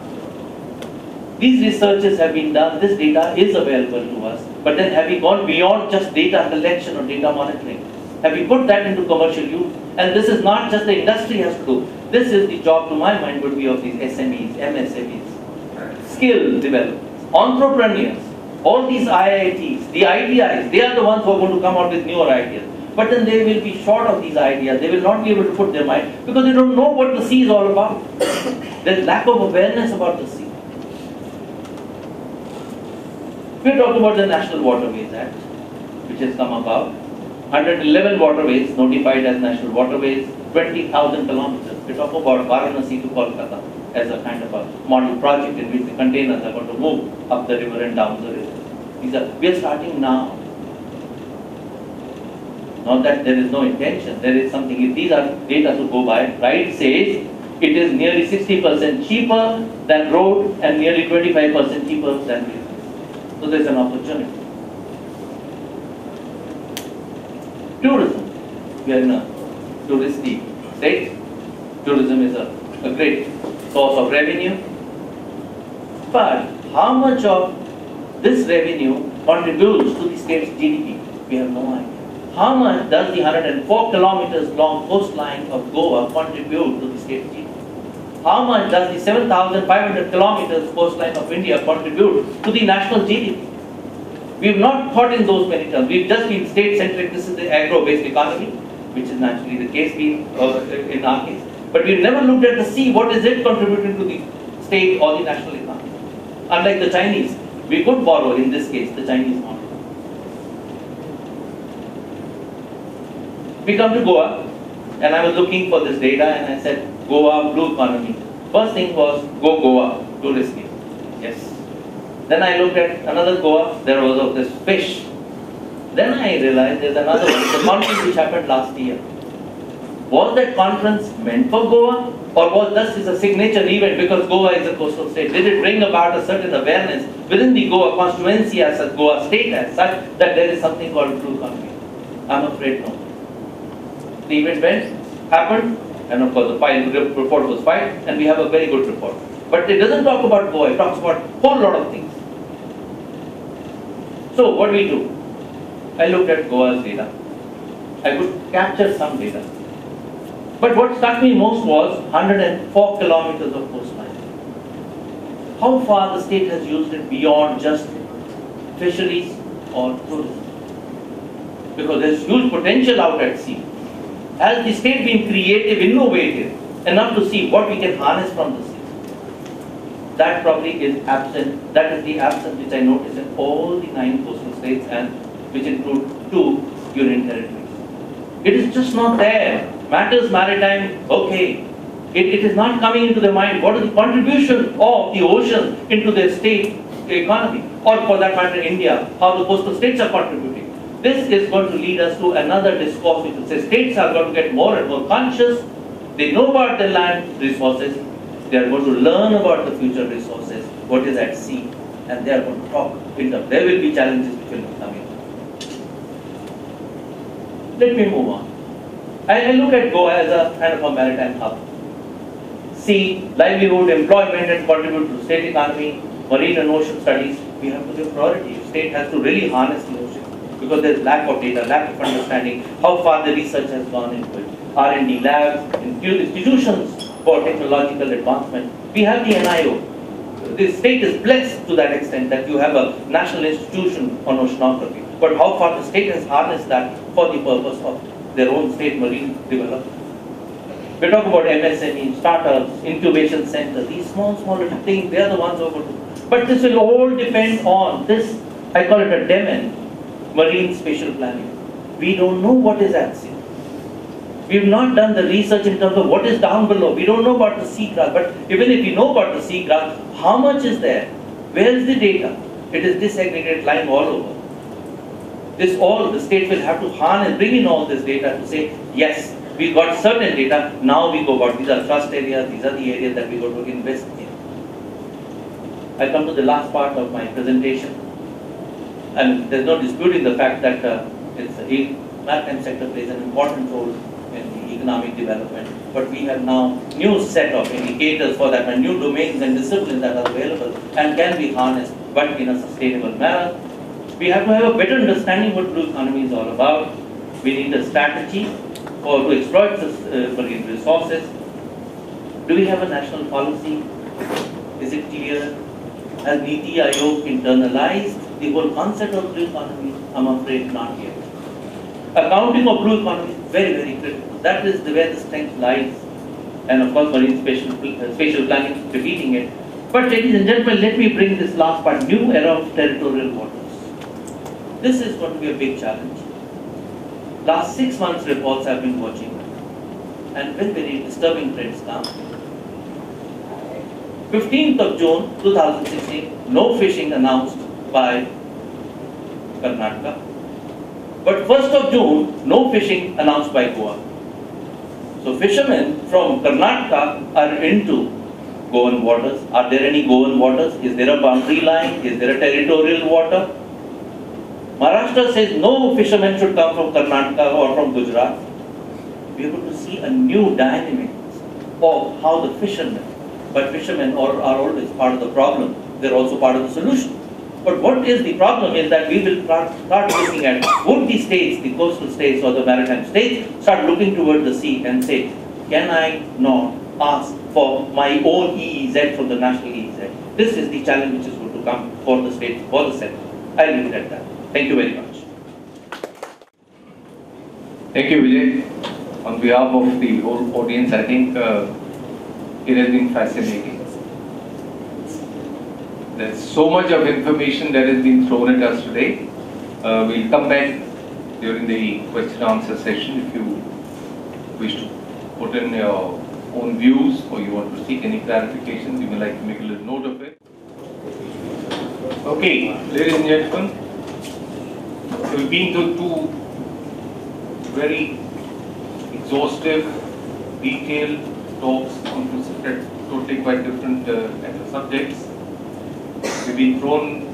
[SPEAKER 5] These researches have been done, this data is available to us. But then have we gone beyond just data collection or data monitoring? Have we put that into commercial use? And this is not just the industry has to do. This is the job, to my mind, would be of these SMEs, MSMEs, skill developers, entrepreneurs, all these IITs, the ITIs, they are the ones who are going to come out with newer ideas. But then they will be short of these ideas. They will not be able to put their mind because they don't know what the sea is all about. There's lack of awareness about the sea. We talked about the National Waterways Act, which has come about. 111 waterways notified as national waterways, 20,000 kilometers. We talk about Varanasi to Kolkata as a kind of a model project in which the containers are going to move up the river and down the river. We are starting now. Not that there is no intention, there is something. If these are data to go by, right says it is nearly 60% cheaper than road and nearly 25% cheaper than rail. So there is an opportunity. Tourism. We are in a touristy state. Tourism is a great source of revenue. But how much of this revenue contributes to the state's GDP? We have no idea. How much does the 104 kilometers long coastline of Goa contribute to the state's GDP? How much does the 7,500 kilometers coastline of India contribute to the national GDP? We have not thought in those many terms. We have just been state-centric. This is the agro-based economy, which is naturally the case in our case. But we have never looked at the sea. What is it contributing to the state or the national economy? Unlike the Chinese, we could borrow, in this case, the Chinese model. We come to Goa, and I was looking for this data, and I said, Goa blue economy. First thing was, go Goa, touristy. Yes. Then I looked at another Goa, there was this fish. Then I realized there's another one, the conference which happened last year. Was that conference meant for Goa, or was this a signature event because Goa is a coastal state? Did it bring about a certain awareness within the Goa constituency as such, Goa state as such, that there is something called blue economy? I'm afraid no. The event happened, and of course the report was filed, and we have a very good report. But it doesn't talk about Goa, it talks about a whole lot of things. So what do we do? I looked at Goa's data. I could capture some data. But what struck me most was 104 kilometers of coastline. How far the state has used it beyond just fisheries or tourism? Because there's huge potential out at sea. Has the state been creative, innovative enough to see what we can harness from the sea? That probably is absent. That is the absence which I noticed in all the 9 coastal states, and which include 2 union territories. It is just not there. Matters maritime, okay. It is not coming into their mind. What is the contribution of the ocean into their state economy? Or for that matter, India, how the coastal states are contributing. This is going to lead us to another discourse which says states are going to get more and more conscious. They know about their land resources. They are going to learn about the future resources, what is at sea, and they are going to talk in terms. There will be challenges which will be coming. Let me move on. I look at Goa as a kind of a maritime hub. Sea, livelihood, employment, and contribute to state economy, marine and ocean studies. We have to give priority. State has to really harness the ocean, because there is lack of data, lack of understanding how far the research has gone into it. R&D labs, institutions for technological advancement. We have the NIO. The state is blessed to that extent that you have a national institution on oceanography. But how far the state has harnessed that for the purpose of their own state marine development. We talk about MSME, startups, incubation centers, these small little things, they are the ones who are going to. But this will all depend on this, I call it a DEMEN, marine spatial planning. We don't know what is at sea. We have not done the research in terms of what is down below. We don't know about the seagrass, but even if we know about the seagrass, how much is there? Where is the data? It is disaggregated, lying all over. The state will have to harness, bring in all this data to say, yes, we got certain data, now we go about, these are thrust areas, these are the areas that we go to invest in. I come to the last part of my presentation, and there's no disputing the fact that the maritime sector plays an important role in the economic development, but we have now new set of indicators for that, and new domains and disciplines that are available and can be harnessed, but in a sustainable manner. We have to have a better understanding what blue economy is all about. We need a strategy to exploit this marine resources. Do we have a national policy? Is it clear? Has Niti Aayog internalized the whole concept of blue economy? I'm afraid not yet. Accounting of blue economy is very, very critical. That is where the strength lies. And of course, marine spatial planning, repeating it. But ladies and gentlemen, let me bring this last part, new era of territorial waters. This is going to be a big challenge. Last 6 months reports I've been watching, and very, very disturbing trends come. 15th of June 2016, no fishing announced by Karnataka. But 1st of June, no fishing announced by Goa. So fishermen from Karnataka are into Goan waters. Are there any Goan waters? Is there a boundary line? Is there a territorial water? Maharashtra says no fishermen should come from Karnataka or from Gujarat. We are going to see a new dynamic of how the fishermen, but fishermen are always part of the problem. They're also part of the solution. But what is the problem is that we will start looking at, would the states, the coastal states or the maritime states, start looking toward the sea and say, can I not ask for my own EEZ from the national EEZ? This is the challenge which is going to come for the states, for the center. I'll leave it at that. Thank you very much.
[SPEAKER 4] Thank you, Vijay. On behalf of the whole audience, I think it has been fascinating. There's so much of information that has been thrown at us today. We'll come back during the question and answer session if you wish to put in your own views or you want to seek any clarifications. You may like to make a little note of it. Okay, ladies and gentlemen, we've been to two very exhaustive, detailed talks on two totally quite different subjects. We've been thrown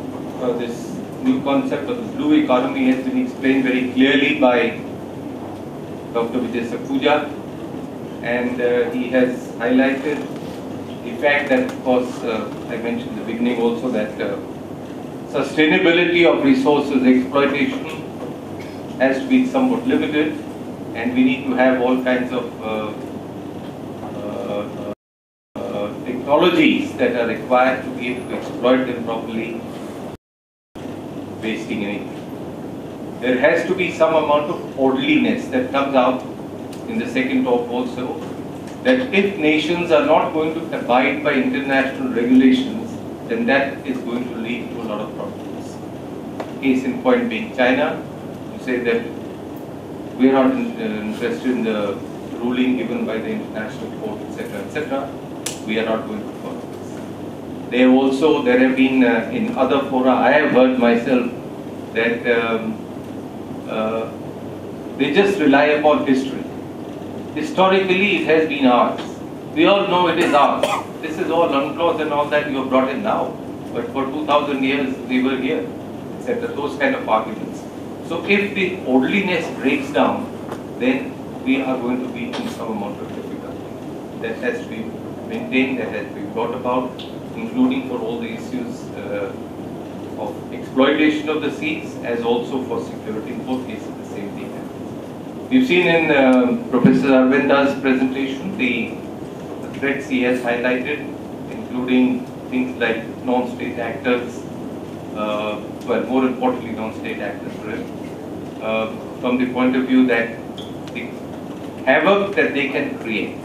[SPEAKER 4] this new concept of the blue economy has been explained very clearly by Dr. Vijay Sakhuja, and he has highlighted the fact that, of course, I mentioned in the beginning also that sustainability of resources exploitation has to be somewhat limited, and we need to have all kinds of technologies that are required to be able to exploit them properly, wasting anything. There has to be some amount of orderliness that comes out in the second talk also, that if nations are not going to abide by international regulations, then that is going to lead to a lot of problems. Case in point being China, to say that we are not interested in the ruling given by the international court, etc., etc. We are not going to follow this. There have been in other fora, I have heard myself that they just rely upon history. Historically, it has been ours. We all know it is ours. This is all UNCLOS and all that you have brought in now. But for 2000 years, they were here, etc. Those kind of arguments. So if the orderliness breaks down, then we are going to be in some amount of difficulty. That has to be maintained, that has to be brought about, including for all the issues of exploitation of the seas, as also for security. In both cases, the same thing happens. We've seen in Professor Arabinda's presentation the threats he has highlighted, including things like non-state actors, well, more importantly, non-state actors for him, from the point of view that the havoc that they can create,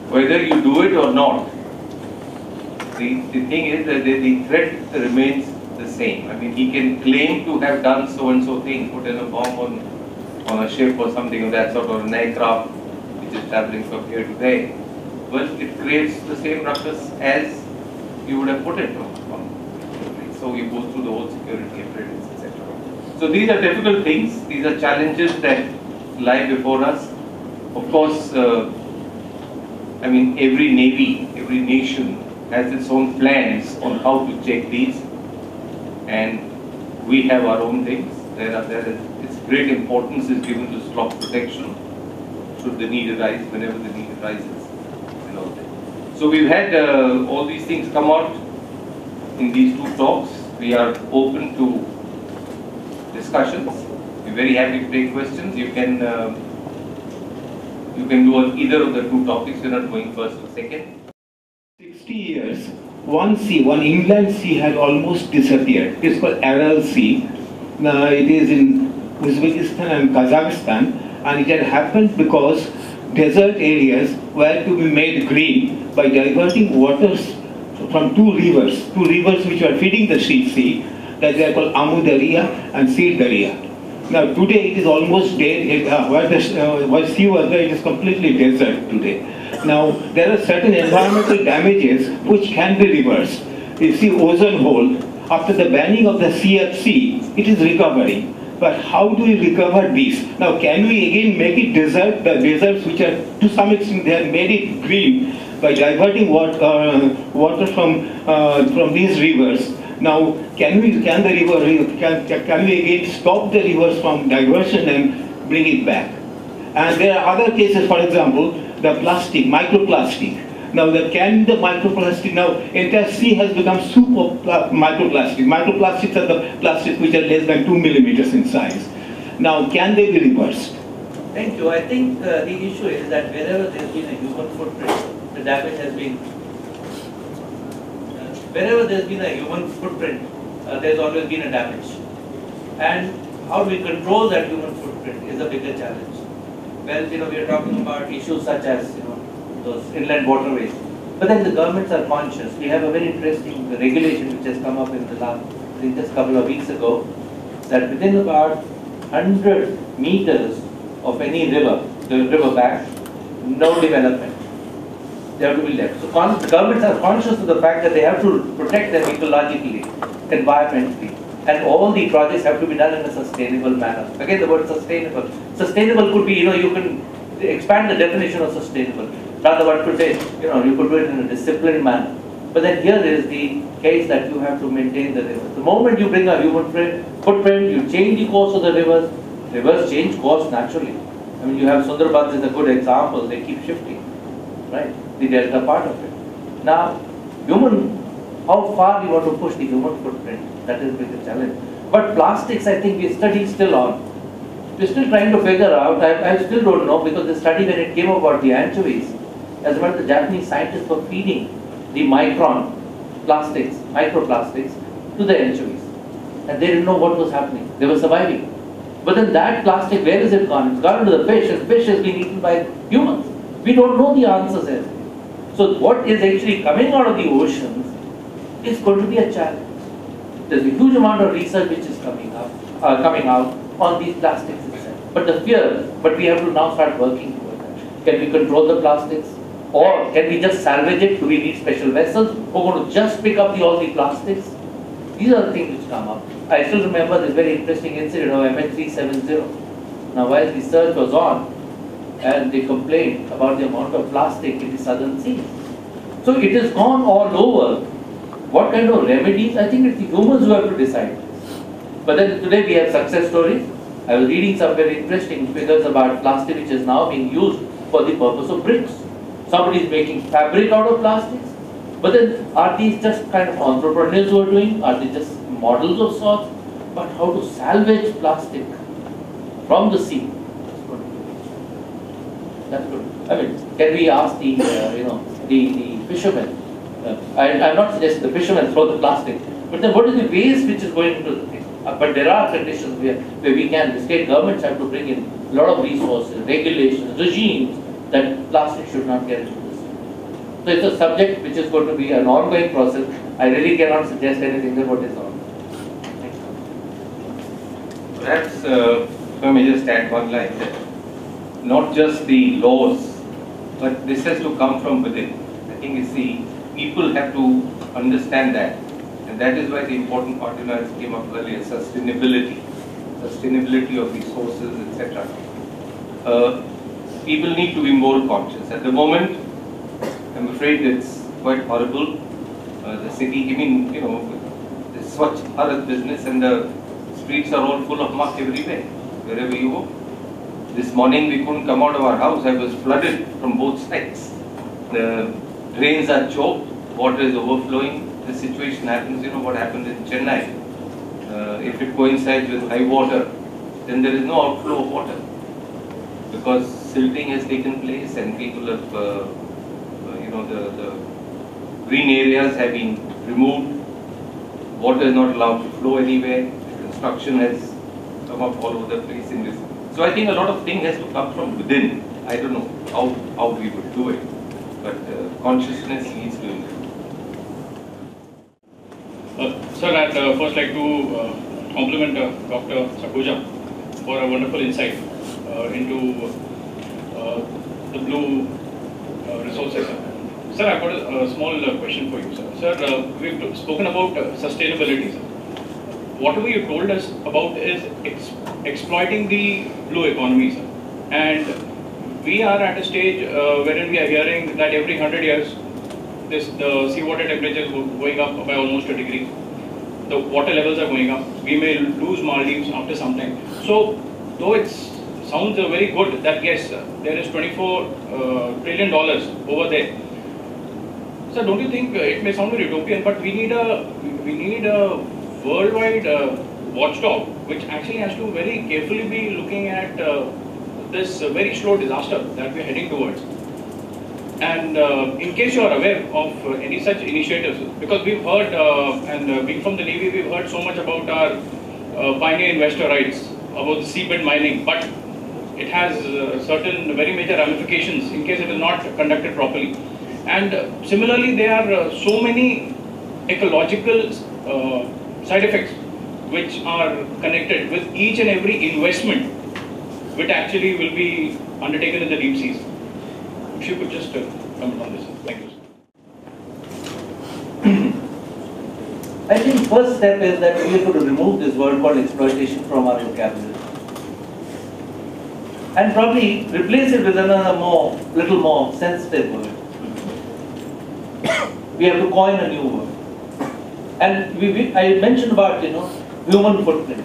[SPEAKER 4] whether you do it or not, the thing is that the threat remains the same. I mean, he can claim to have done so-and-so thing, put in a bomb on a ship or something of that sort, or an aircraft which is traveling from here to there. Well, it creates the same ruckus as you would have put it on. So you go through the whole security apparatus, etc. So these are difficult things. These are challenges that lie before us. Of course, I mean, every navy, every nation has its own plans on how to check these, and we have our own things. Its great importance is given to slot protection, should the need arise, whenever the need arises, and all that. So we've had all these things come out in these two talks. We are open to discussions. We're very happy to take questions. You can do on either of the two topics. We're not going first or second.
[SPEAKER 6] 60 years, one sea, one inland sea had almost disappeared. It's called Aral Sea. It is in Uzbekistan and Kazakhstan, and it had happened because desert areas were to be made green by diverting waters from two rivers which were feeding the sea, that they are called Amu Darya and Sil Darya. Now today it is almost dead. Where the sea was there, it is completely desert today. Now there are certain environmental damages which can be reversed. You see ozone hole, after the banning of the CFC, it is recovering. But how do we recover these? Now can we again make it desert, the deserts which are to some extent they have made it green by diverting water from these rivers. Now can we again stop the rivers from diversion and bring it back? And there are other cases, for example, the plastic, microplastic. Now the microplastic, now entire sea has become super microplastic. Microplastics are the plastics which are less than 2 millimeters in size. Now can they be reversed?
[SPEAKER 5] Thank you. I think the issue is that wherever there has been a human footprint, the damage has been, wherever there has been a human footprint, there has always been a damage. And how do we control that human footprint is a bigger challenge. Well, we are talking about issues such as, those inland waterways. But then the governments are conscious. We have a very interesting regulation which has come up in the last, I think just a couple of weeks ago, that within about 100 meters of any river, the river bank, no development. They have to be left. So the governments are conscious of the fact that they have to protect them ecologically, environmentally. And all the projects have to be done in a sustainable manner. Again, the word sustainable. Sustainable could be, you can expand the definition of sustainable. Rather, one could say, you could do it in a disciplined manner. But then here is the case that you have to maintain the river. The moment you bring a human footprint, you change the course of the rivers. Rivers change course naturally. I mean, you have Sundarbans is a good example. They keep shifting, right? The delta part of it. Now, how far you want to push the human footprint? That is the challenge. But plastics, I think the study is still on. We're still trying to figure out. I still don't know, because the study when it came about the anchovies, as well as the Japanese scientists were feeding the microplastics to the anchovies. And they didn't know what was happening. They were surviving. But then that plastic, where is it gone? It's gone into the fish, and fish has been eaten by humans. We don't know the answers as yet. So what is actually coming out of the oceans is going to be a challenge. There's a huge amount of research which is coming out on these plastics itself. But we have to now start working towards that. Can we control the plastics? Or can we just salvage it? Do we need special vessels? Who are going to just pick up all the plastics? These are the things which come up. I still remember this very interesting incident of MH370. Now while the research was on, and they complained about the amount of plastic in the southern seas. So it has gone all over. What kind of remedies? I think it's the humans who have to decide this. But then today we have success stories. I was reading some very interesting figures about plastic which is now being used for the purpose of bricks. Somebody is making fabric out of plastics. But then are these just kind of entrepreneurs who are doing? Are they just models of sorts? But how to salvage plastic from the sea? That's good. I mean, can we ask the fishermen? I'm not suggesting the fishermen throw the plastic, but then what is the waste which is going into the thing? But there are conditions where we can. The state governments have to bring in a lot of resources, regulations, regimes that plastic should not get into this. So it's a subject which is going to be an ongoing process. I really cannot suggest anything than what is on.
[SPEAKER 4] Perhaps if I may just add one line that not just the laws, but this has to come from within. I think it's the people have to understand that, and that is why the important part as came up earlier, sustainability of resources, etc. People need to be more conscious. At the moment, I'm afraid it's quite horrible. The city, the Swachh Bharat business, and the streets are all full of muck everywhere, wherever you go. This morning we couldn't come out of our house. I was flooded from both sides. The drains are choked, water is overflowing. This situation happens, what happened in Chennai. if it coincides with high water, then there is no outflow of water, because silting has taken place and people have, the green areas have been removed. Water is not allowed to flow anywhere. Construction has come up all over the place in this. So I think a lot of things has to come from within. I don't know how we would do it, but consciousness needs to improve.
[SPEAKER 7] Sir, I'd first like to compliment Dr. Sakhuja for a wonderful insight into the blue resources. Sir, I've got a small question for you, sir. Sir, we've spoken about sustainability, sir. Whatever you told us about is exploiting the blue economy, sir. And we are at a stage wherein we are hearing that every 100 years, the seawater temperature is going up by almost a degree. The water levels are going up. We may lose Maldives after some time. So, though it sounds very good that yes, there is $24 trillion over there. So, don't you think it may sound very utopian, but we need a worldwide watchdog which actually has to very carefully be looking at this very slow disaster that we are heading towards. And in case you are aware of any such initiatives, because we've heard, and being from the Navy, we've heard so much about our pioneer investor rights, about the seabed mining, but it has certain very major ramifications in case it is not conducted properly. And similarly, there are so many ecological side effects which are connected with each and every investment which actually will be undertaken in the deep seas. If you could just comment on this. Thank you.
[SPEAKER 5] I think first step is that we have to remove this word called exploitation from our vocabulary. And probably replace it with another little more sensitive word. We have to coin a new word. And I mentioned about, human footprint.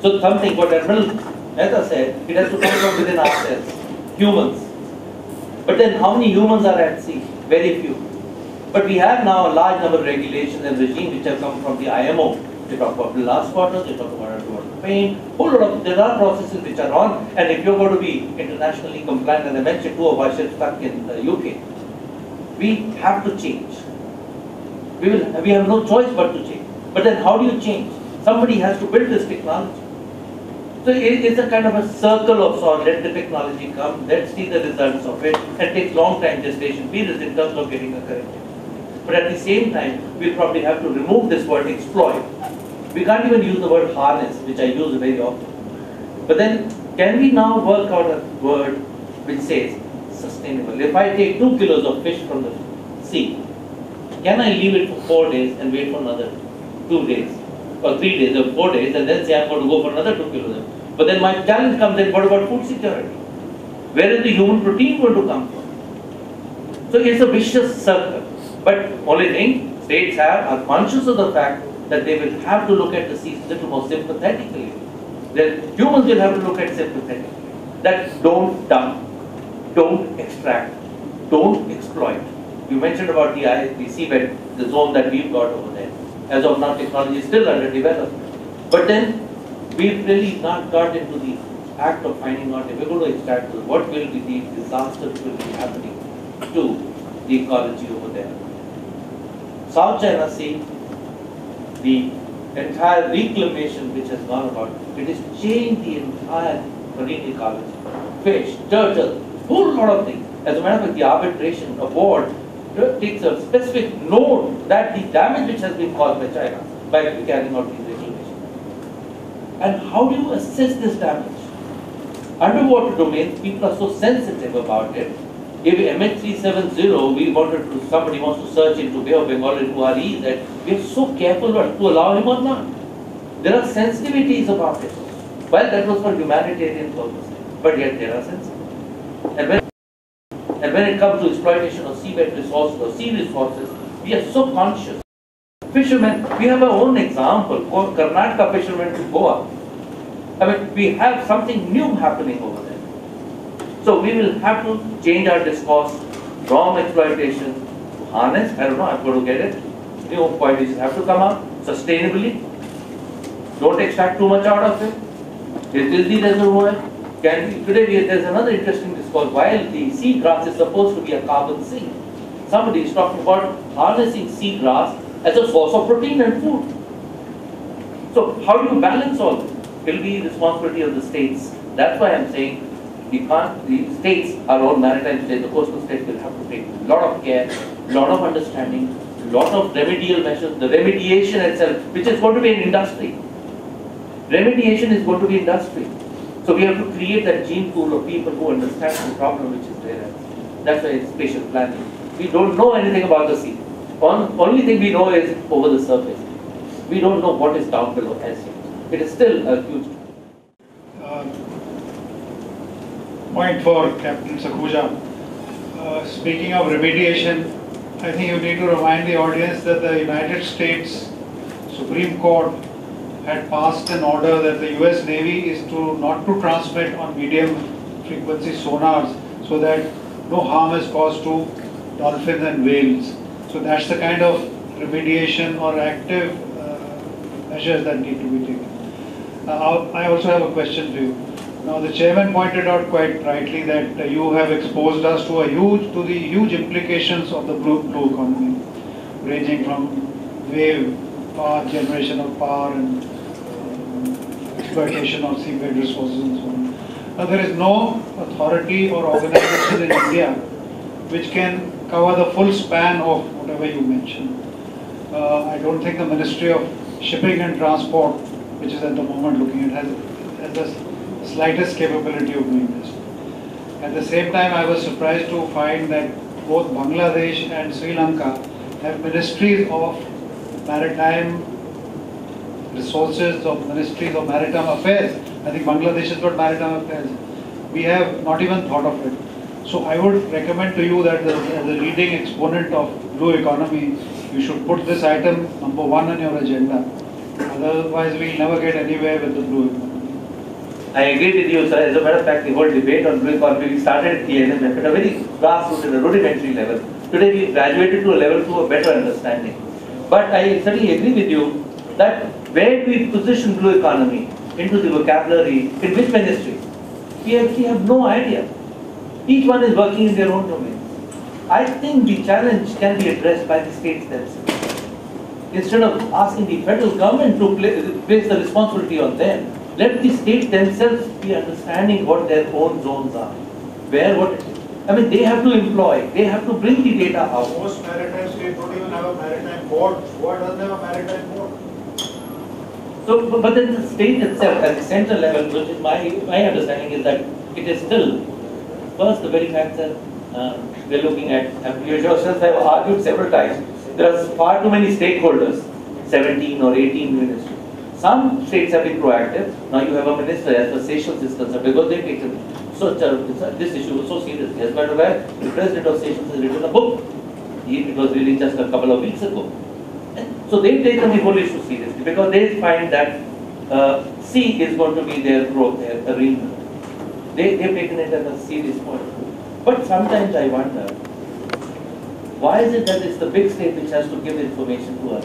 [SPEAKER 5] So something what Admiral Mehta said, it has to come from within ourselves, humans. But then how many humans are at sea? Very few. But we have now a large number of regulations and regimes which have come from the IMO. They talk about the last quarter, they talk about underwater pain, whole lot of, there are processes which are on, and if you're going to be internationally compliant, and I mentioned 2 of our ships stuck in the UK, we have to change. We have no choice but to change. But then how do you change? Somebody has to build this technology. So it's a kind of a circle of sorts. Let the technology come, let's see the results of it, and it takes long time gestation periods in terms of getting a corrective. But at the same time, we'll probably have to remove this word exploit. We can't even use the word harness, which I use very often. But then, can we now work out a word which says sustainable? If I take 2 kilos of fish from the sea, can I leave it for 4 days and wait for another 2 days? Or 3 days or 4 days, and then say I'm going to go for another 2 kilos. But then my challenge comes in, what about food security? Where is the human protein going to come from? So it's a vicious circle. But only thing, states are conscious of the fact that they will have to look at the seas a little more sympathetically. Then humans will have to look at sympathetically. That don't dump, don't extract, don't exploit. You mentioned about the seabed, the zone that we've got over there. As of now, technology is still under development. But then, we've really not got into the act of finding out if we're going to extract what will be the disasters which will be happening to the ecology over there. South China Sea, the entire reclamation which has gone about, it has changed the entire marine ecology. Fish, turtle, whole lot of things. As a matter of fact, the arbitration award takes a specific note that the damage which has been caused by China by carrying out these regulations. And how do you assess this damage? Underwater domains, people are so sensitive about it. If MH370, somebody wants to search into Bay of Bengal into RE, that we are so careful to allow him or not. There are sensitivities about it. Well, that was for humanitarian purposes, but yet there are sensitivities. And when it comes to exploitation of seabed resources or sea resources, we are so conscious. Fishermen, we have our own example, Karnataka fishermen to Goa. I mean, we have something new happening over there. So we will have to change our discourse from exploitation to harness. I don't know, I'm going to get it. New policies have to come up sustainably. Don't extract too much out of it. It is the reservoir. There's another interesting discourse. While the seagrass is supposed to be a carbon sink, somebody is talking about harnessing seagrass as a source of protein and food. So how do you balance all this? It will be responsibility of the states. That's why I'm saying the states, our own maritime states, the coastal states will have to take a lot of care, a lot of understanding, a lot of remedial measures, the remediation itself, which is going to be an industry. Remediation is going to be industry. So we have to create that gene pool of people who understand the problem which is there. That's why it's spatial planning. We don't know anything about the sea. Only thing we know is over the surface. We don't know what is down below as yet. It is still a huge
[SPEAKER 8] point for Captain Sakhuja. Speaking of remediation, I think you need to remind the audience that the United States Supreme Court had passed an order that the US Navy is not to transmit on medium frequency sonars so that no harm is caused to dolphins and whales. So that's the kind of remediation or active measures that need to be taken. I also have a question to you. Now the chairman pointed out quite rightly that you have exposed us to the huge implications of the blue economy, ranging from wave power, generation of power, and exploitation of seabed resources and so on. Now there is no authority or organization in India which can cover the full span of whatever you mentioned. I don't think the Ministry of Shipping and Transport, which is at the moment looking at, has the slightest capability of doing this. At the same time, I was surprised to find that both Bangladesh and Sri Lanka have ministries of maritime resources, of ministries of maritime affairs. I think Bangladesh has got maritime affairs. We have not even thought of it. So I would recommend to you that as a leading exponent of blue economy, you should put this item number 1 on your agenda. Otherwise, we'll never get anywhere with the blue economy.
[SPEAKER 5] I agree with you, sir. As a matter of fact, the whole debate on blue economy, we started at TNMF at a very grassroots and a rudimentary level. Today, we graduated to a level to a better understanding. But I certainly agree with you that where do we position blue economy into the vocabulary, in which ministry? We actually have no idea. Each one is working in their own domain. I think the challenge can be addressed by the states themselves. Instead of asking the federal government to place the responsibility on them, let the states themselves be understanding what their own zones are. I mean, they have to employ, they have to bring the data out.
[SPEAKER 8] Most maritime states don't even have a maritime board. What doesn't have a maritime board?
[SPEAKER 5] So, but then the state itself, at the central level, which is my understanding is that it is still, first the very fact that we're looking at, and you yourself have argued several times, there are far too many stakeholders, 17 or 18 ministries. Some states have been proactive. Now you have a minister as the Seychelles is concerned, because they've taken this issue was so seriously. As a matter of fact, the president of Seychelles has written a book. It was really just a couple of weeks ago. And so they've taken the whole issue seriously because they find that sea is going to be their growth, their arena. They've taken it as a serious point. But sometimes I wonder, why is it that it's the big state which has to give information to us?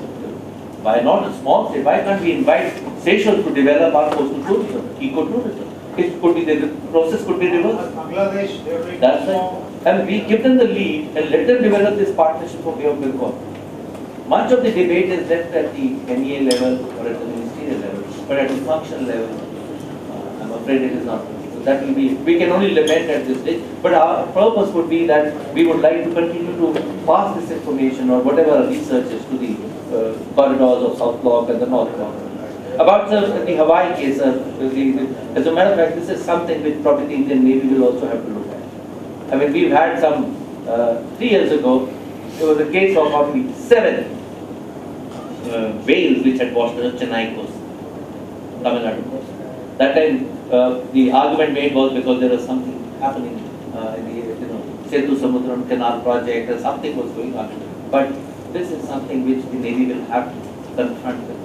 [SPEAKER 5] Why not a small state? Why can't we invite Seychelles to develop our coastal tourism, ecotourism? It could be the process could be reversed.
[SPEAKER 8] Bangladesh, they're doing.
[SPEAKER 5] That's right. And we give them the lead and let them develop this partnership for Bay of Bengal. Much of the debate is left at the NEA level or at the ministerial level, but at the functional level, I'm afraid it is not. So that will be, we can only lament at this stage, but our purpose would be that we would like to continue to pass this information or whatever research is to the corridors of South Block and the North Block. About the Hawaii case, as a matter of fact, this is something which probably the Indian Navy will also have to look at. I mean, we've had some, 3 years ago, there was a case of probably 7 whales which had washed on the Chennai coast, Tamil Nadu coast. That time, the argument made was because there was something happening in the Setu Samudram Canal project, or something was going on. But this is something which the Navy will have to confront with.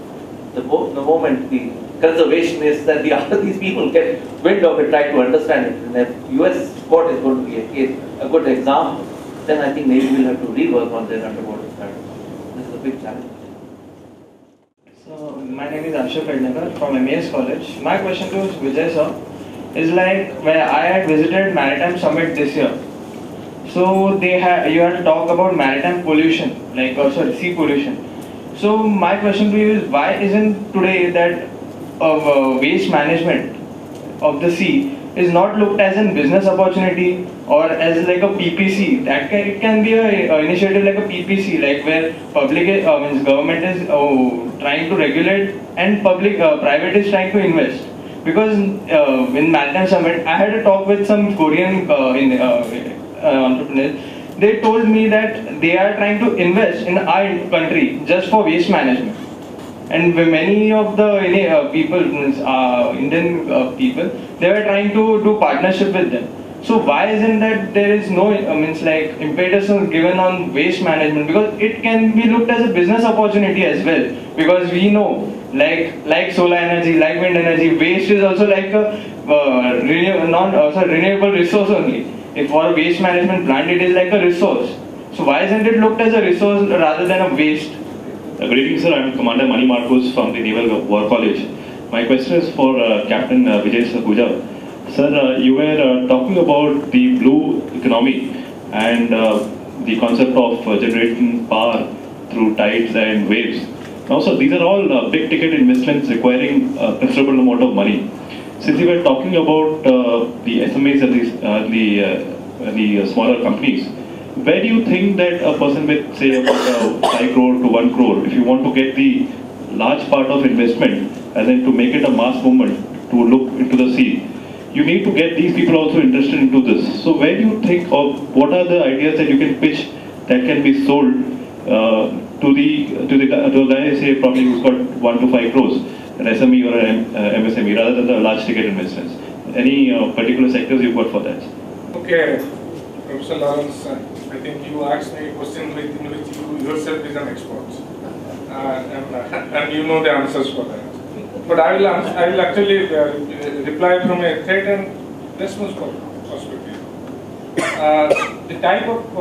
[SPEAKER 5] The moment the conservationists and the other these people get wind of it, try to understand it, and if US court is going to be a good example, then I think Navy will have to rework on their underwater strategy. This is a big challenge.
[SPEAKER 9] So my name is Arabinda from MAS College. My question to Vijay sir is like where I had visited Maritime Summit this year. So you had talked about maritime pollution, like sea pollution. So my question to you is why isn't today that waste management of the sea is not looked as a business opportunity or as like a PPC? It can be a initiative like a PPC, like where public means government is trying to regulate and private is trying to invest. Because in Maritime Summit, I had a talk with some Korean entrepreneurs. They told me that they are trying to invest in our country just for waste management. And many of the people, Indian people, they were trying to do partnership with them. So why isn't that there is no impetus given on waste management? Because it can be looked as a business opportunity as well. Because we know, like solar energy, like wind energy, waste is also like a renewable resource only. If for a waste management plant, it is like a resource. So why isn't it looked as a resource rather than a waste?
[SPEAKER 10] Good evening, sir. I'm Commander Mani Marcos from the Naval War College. My question is for Captain Vijay Sakhuja. Sir, you were talking about the blue economy and the concept of generating power through tides and waves. Now, sir, these are all big ticket investments requiring a considerable amount of money. Since we were talking about the SMEs and the smaller companies, where do you think that a person with, say, about 5 crore to 1 crore, if you want to get the large part of investment, as in to make it a mass movement, to look into the sea, you need to get these people also interested into this. So where do you think of what are the ideas that you can pitch that can be sold to the guy, say, probably who's got 1 to 5 crores, an SME or an MSME, rather than the large ticket investments? Any particular sectors you've got for that?
[SPEAKER 11] Okay, Professor Lawrence, I think you asked me a question in which you yourself is an expert, and you know the answers for that. But I will actually reply from a threat and response perspective. The type of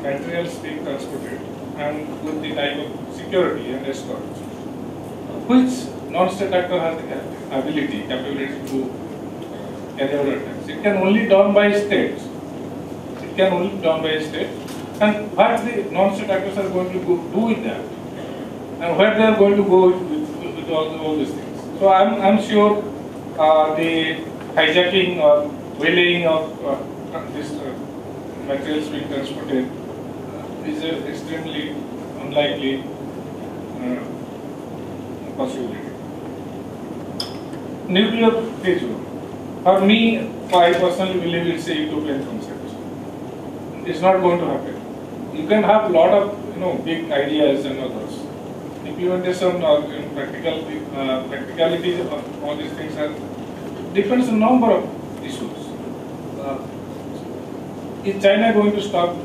[SPEAKER 11] materials being transported and with the type of security and escort, which non-state actor has the capability to carry out attacks. It can only be done by states. It can only be done by state. And what the non-state actors are going to do with that, and where they are going to go with all these things. So I'm sure the hijacking or whaling of these materials being transported is an extremely unlikely possibility. Nuclear free zone. For me, I personally believe it's a utopian concept. It's not going to happen. You can have a lot of big ideas and others. Implementation or practicality of all these things depends on a number of issues. Is China going to stop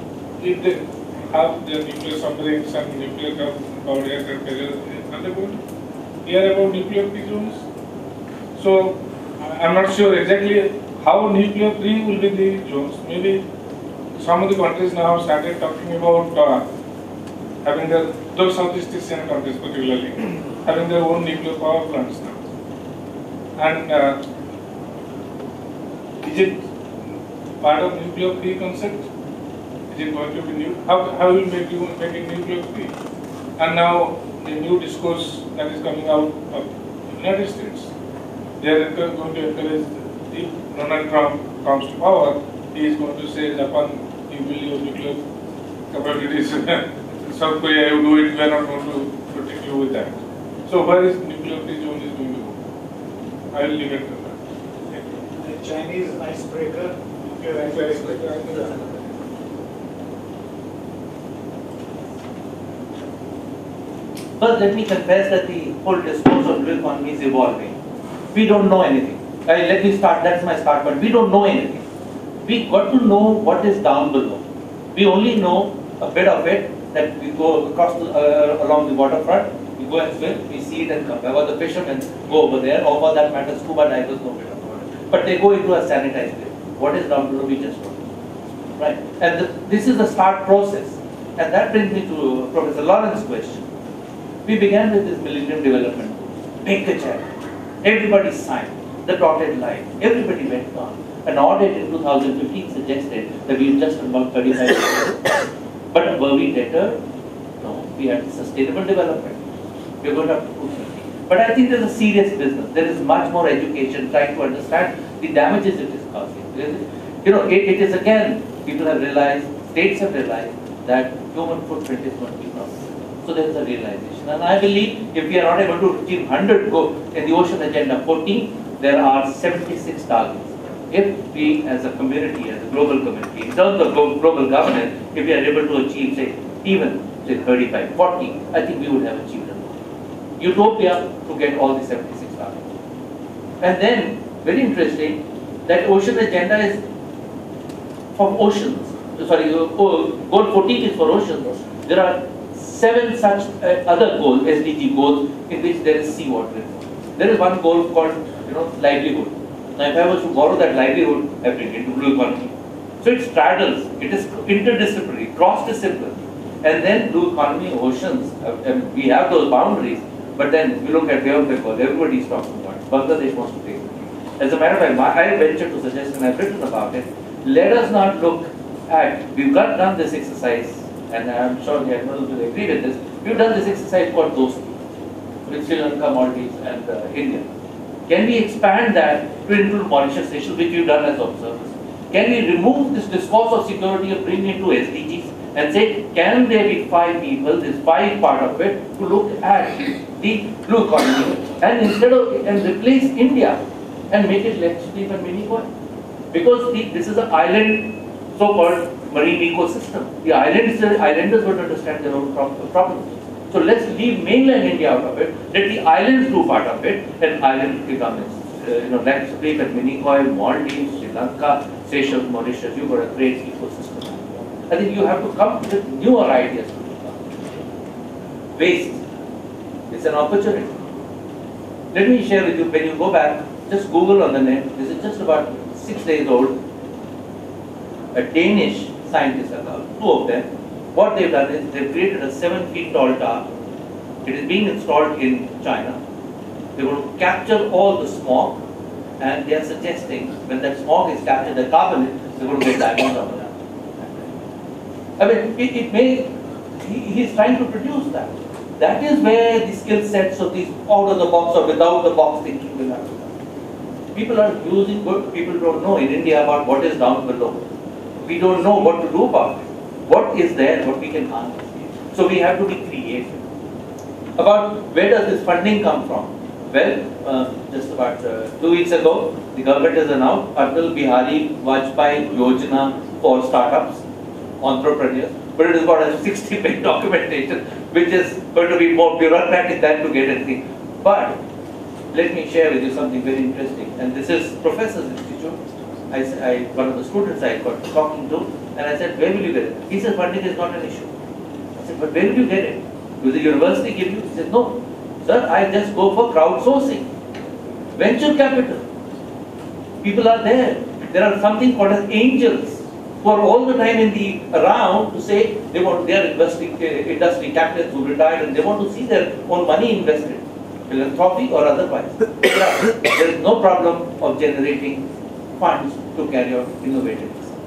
[SPEAKER 11] if they have their nuclear submarines and nuclear powered aircraft carriers? Are they going to hear about nuclear free zones? So I'm not sure exactly how nuclear free will be the zones. Maybe some of the countries now have started talking about having those Southeast Asian countries particularly, having their own nuclear power plants now. And is it part of nuclear free concept? Is it going to be new? How will make it nuclear free? And now the new discourse that is coming out of the United States, they are going to encourage, if Donald Trump comes to power, he is going to say, Japan, you will use nuclear capabilities. South Korea, you do it, we are not going to protect you with that. So where is nuclear free zone is going to go? I will leave it to that.
[SPEAKER 8] The Chinese icebreaker, nuclear icebreaker.
[SPEAKER 5] First, let me confess that the whole discourse of blue economy is evolving. We don't know anything. Let me start, that's my start point. We don't know anything. We got to know what is down below. We only know a bit of it, that we go across along the waterfront, we go and swim, we see it and come. Where the fishermen go over there, or for that matter, scuba divers know bit about it. But they go into a sanitized way. What is down below, we just don't know. Right? And this is the start process. And that brings me to Professor Lawrence's question. We began with this Millennium Development Goals. Make a check. Everybody signed. The dotted line. Everybody went on. An audit in 2015 suggested that we just about 35%. But were we deterred? No. We had sustainable development. We are going up to 250. But I think there's a serious business. There is much more education trying to understand the damages it is causing. You know, it is again, people have realized, states have realized that human footprint is going to be processed. So there is a realization. And I believe if we are not able to achieve 100 in the Ocean Agenda 14, there are 76 targets. If we as a community, as a global community, in terms of global governance, if we are able to achieve, say, even say 35, 40, I think we would have achieved a lot. Utopia to get all the 76 targets. And then, very interesting, that Ocean Agenda is for oceans. Sorry, goal 14 is for oceans. There are 7 such other goals, SDG goals, in which there is seawater. There is one goal called, livelihood. Now, if I was to borrow that livelihood, I bring it into blue economy. So it straddles, it is interdisciplinary, cross-discipline. And then blue economy, oceans, we have those boundaries, but then we look at Bay of Bengal, everybody is talking about it. Bangladesh wants to take it. As a matter of fact, I venture to suggest, and I've written about it, let us not look at, we've done this exercise, and I'm sure the Admiral will agree with this, we've done this exercise called those with Sri Lanka, Maldives, and India. Can we expand that to include Mauritius, Seychelles, which we've done as observers? Can we remove this discourse of security and bring it to SDGs and say, can there be 5 people, this 5 part of it, to look at the blue economy and instead of, and replace India and make it less cheap and mini-coin? Because this is an island, so-called marine ecosystem. The islanders would understand their own problems. So let's leave mainland India out of it, let the islands do part of it, and islands become landscape and mini-coil, Maldives, Sri Lanka, Seychelles, Mauritius, you've got a great ecosystem. I think you have to come with newer ideas to do that. Waste, it's an opportunity. Let me share with you, when you go back, just Google on the net, this is just about 6 days old, a Danish scientist, 2 of them, what they've done is they've created a 7 feet tall tower. It is being installed in China. They're going to capture all the smog, and they are suggesting when that smog is captured, the carbon, they're going to get diamonds out of that. I mean, he's trying to produce that. That is where the skill sets of these out of the box or without the box thinking will happen. People are using good, people don't know in India about what is down below. We don't know what to do about it. What is there, what we can harness. So we have to be creative. About where does this funding come from? Well, just about 2 weeks ago, the government has announced Atal Bihari Vajpayee Yojana for startups, entrepreneurs, but it has got a 60-page documentation, which is going to be more bureaucratic than to get anything. But let me share with you something very interesting, and this is Professor's Institute. One of the students I got talking to, and I said, where will you get it? He said, funding is not an issue. I said, but where will you get it? Will the university give you? He said, no. Sir, I just go for crowdsourcing. Venture capital. People are there. There are something called as angels who are all the time around to say they are industry captains who retired and they want to see their own money invested, philanthropy or otherwise. There is no problem of generating funds to carry out innovative research.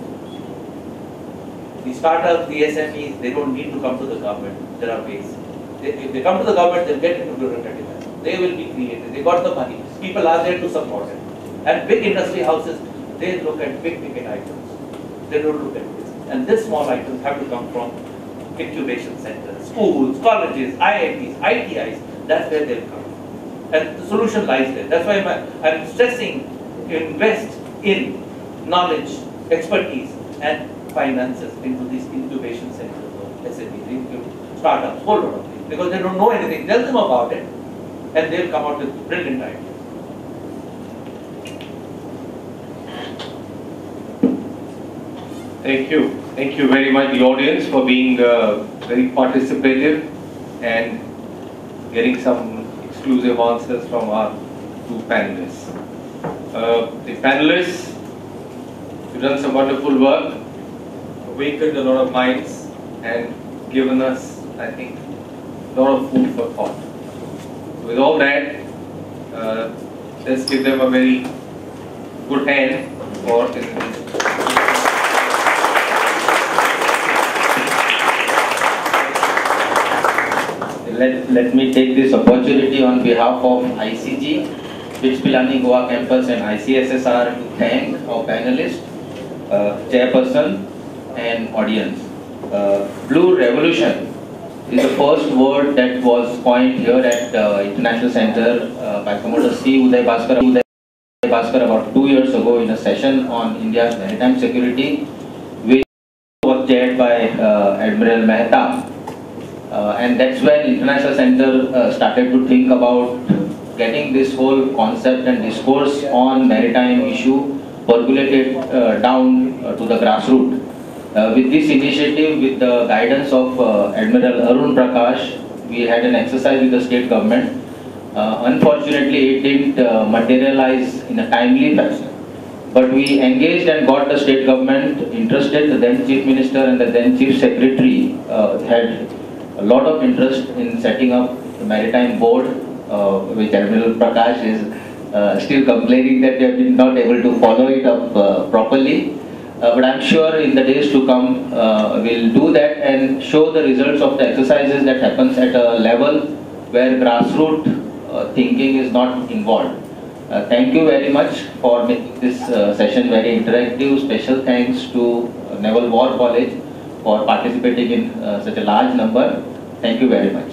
[SPEAKER 5] The startups, the SMEs, they don't need to come to the government. There are ways. If they come to the government, they'll get into bureaucratic. They will be creative. They got the money. People are there to support it. And big industry houses, they look at big ticket items. They don't look at this. And these small items have to come from incubation centers, schools, colleges, IITs, ITIs. That's where they'll come. And the solution lies there. That's why I'm stressing, invest in knowledge, expertise, and finances into these incubation centers or SMEs, startups, whole lot of things. Because they don't know anything. Tell them about it, and they'll come out with brilliant ideas.
[SPEAKER 4] Thank you. Thank you very much, the audience, for being very participative and getting some exclusive answers from our 2 panelists. The panelists, you've done some wonderful work, awakened a lot of minds, and given us, I think, lot of food for thought. With all that, let's give them a very good hand for
[SPEAKER 1] Let me take this opportunity on behalf of ICG, Pilani Goa campus and ICSSR to thank our panelists, chairperson and audience. Blue Revolution is the first word that was coined here at International Center by Commodore C. Uday Bhaskar about 2 years ago in a session on India's maritime security, which was chaired by Admiral Mehta. And that's when International Center started to think about getting this whole concept and discourse on maritime issue percolated down to the grassroots. With this initiative, with the guidance of Admiral Arun Prakash, we had an exercise with the state government. Unfortunately, it didn't materialize in a timely fashion. But we engaged and got the state government interested. The then Chief Minister and the then Chief Secretary had a lot of interest in setting up the Maritime Board, which Admiral Prakash is still complaining that they have been not able to follow it up properly. But I'm sure in the days to come, we'll do that and show the results of the exercises that happens at a level where grassroots thinking is not involved. Thank you very much for making this session very interactive. Special thanks to Naval War College for participating in such a large number. Thank you very much.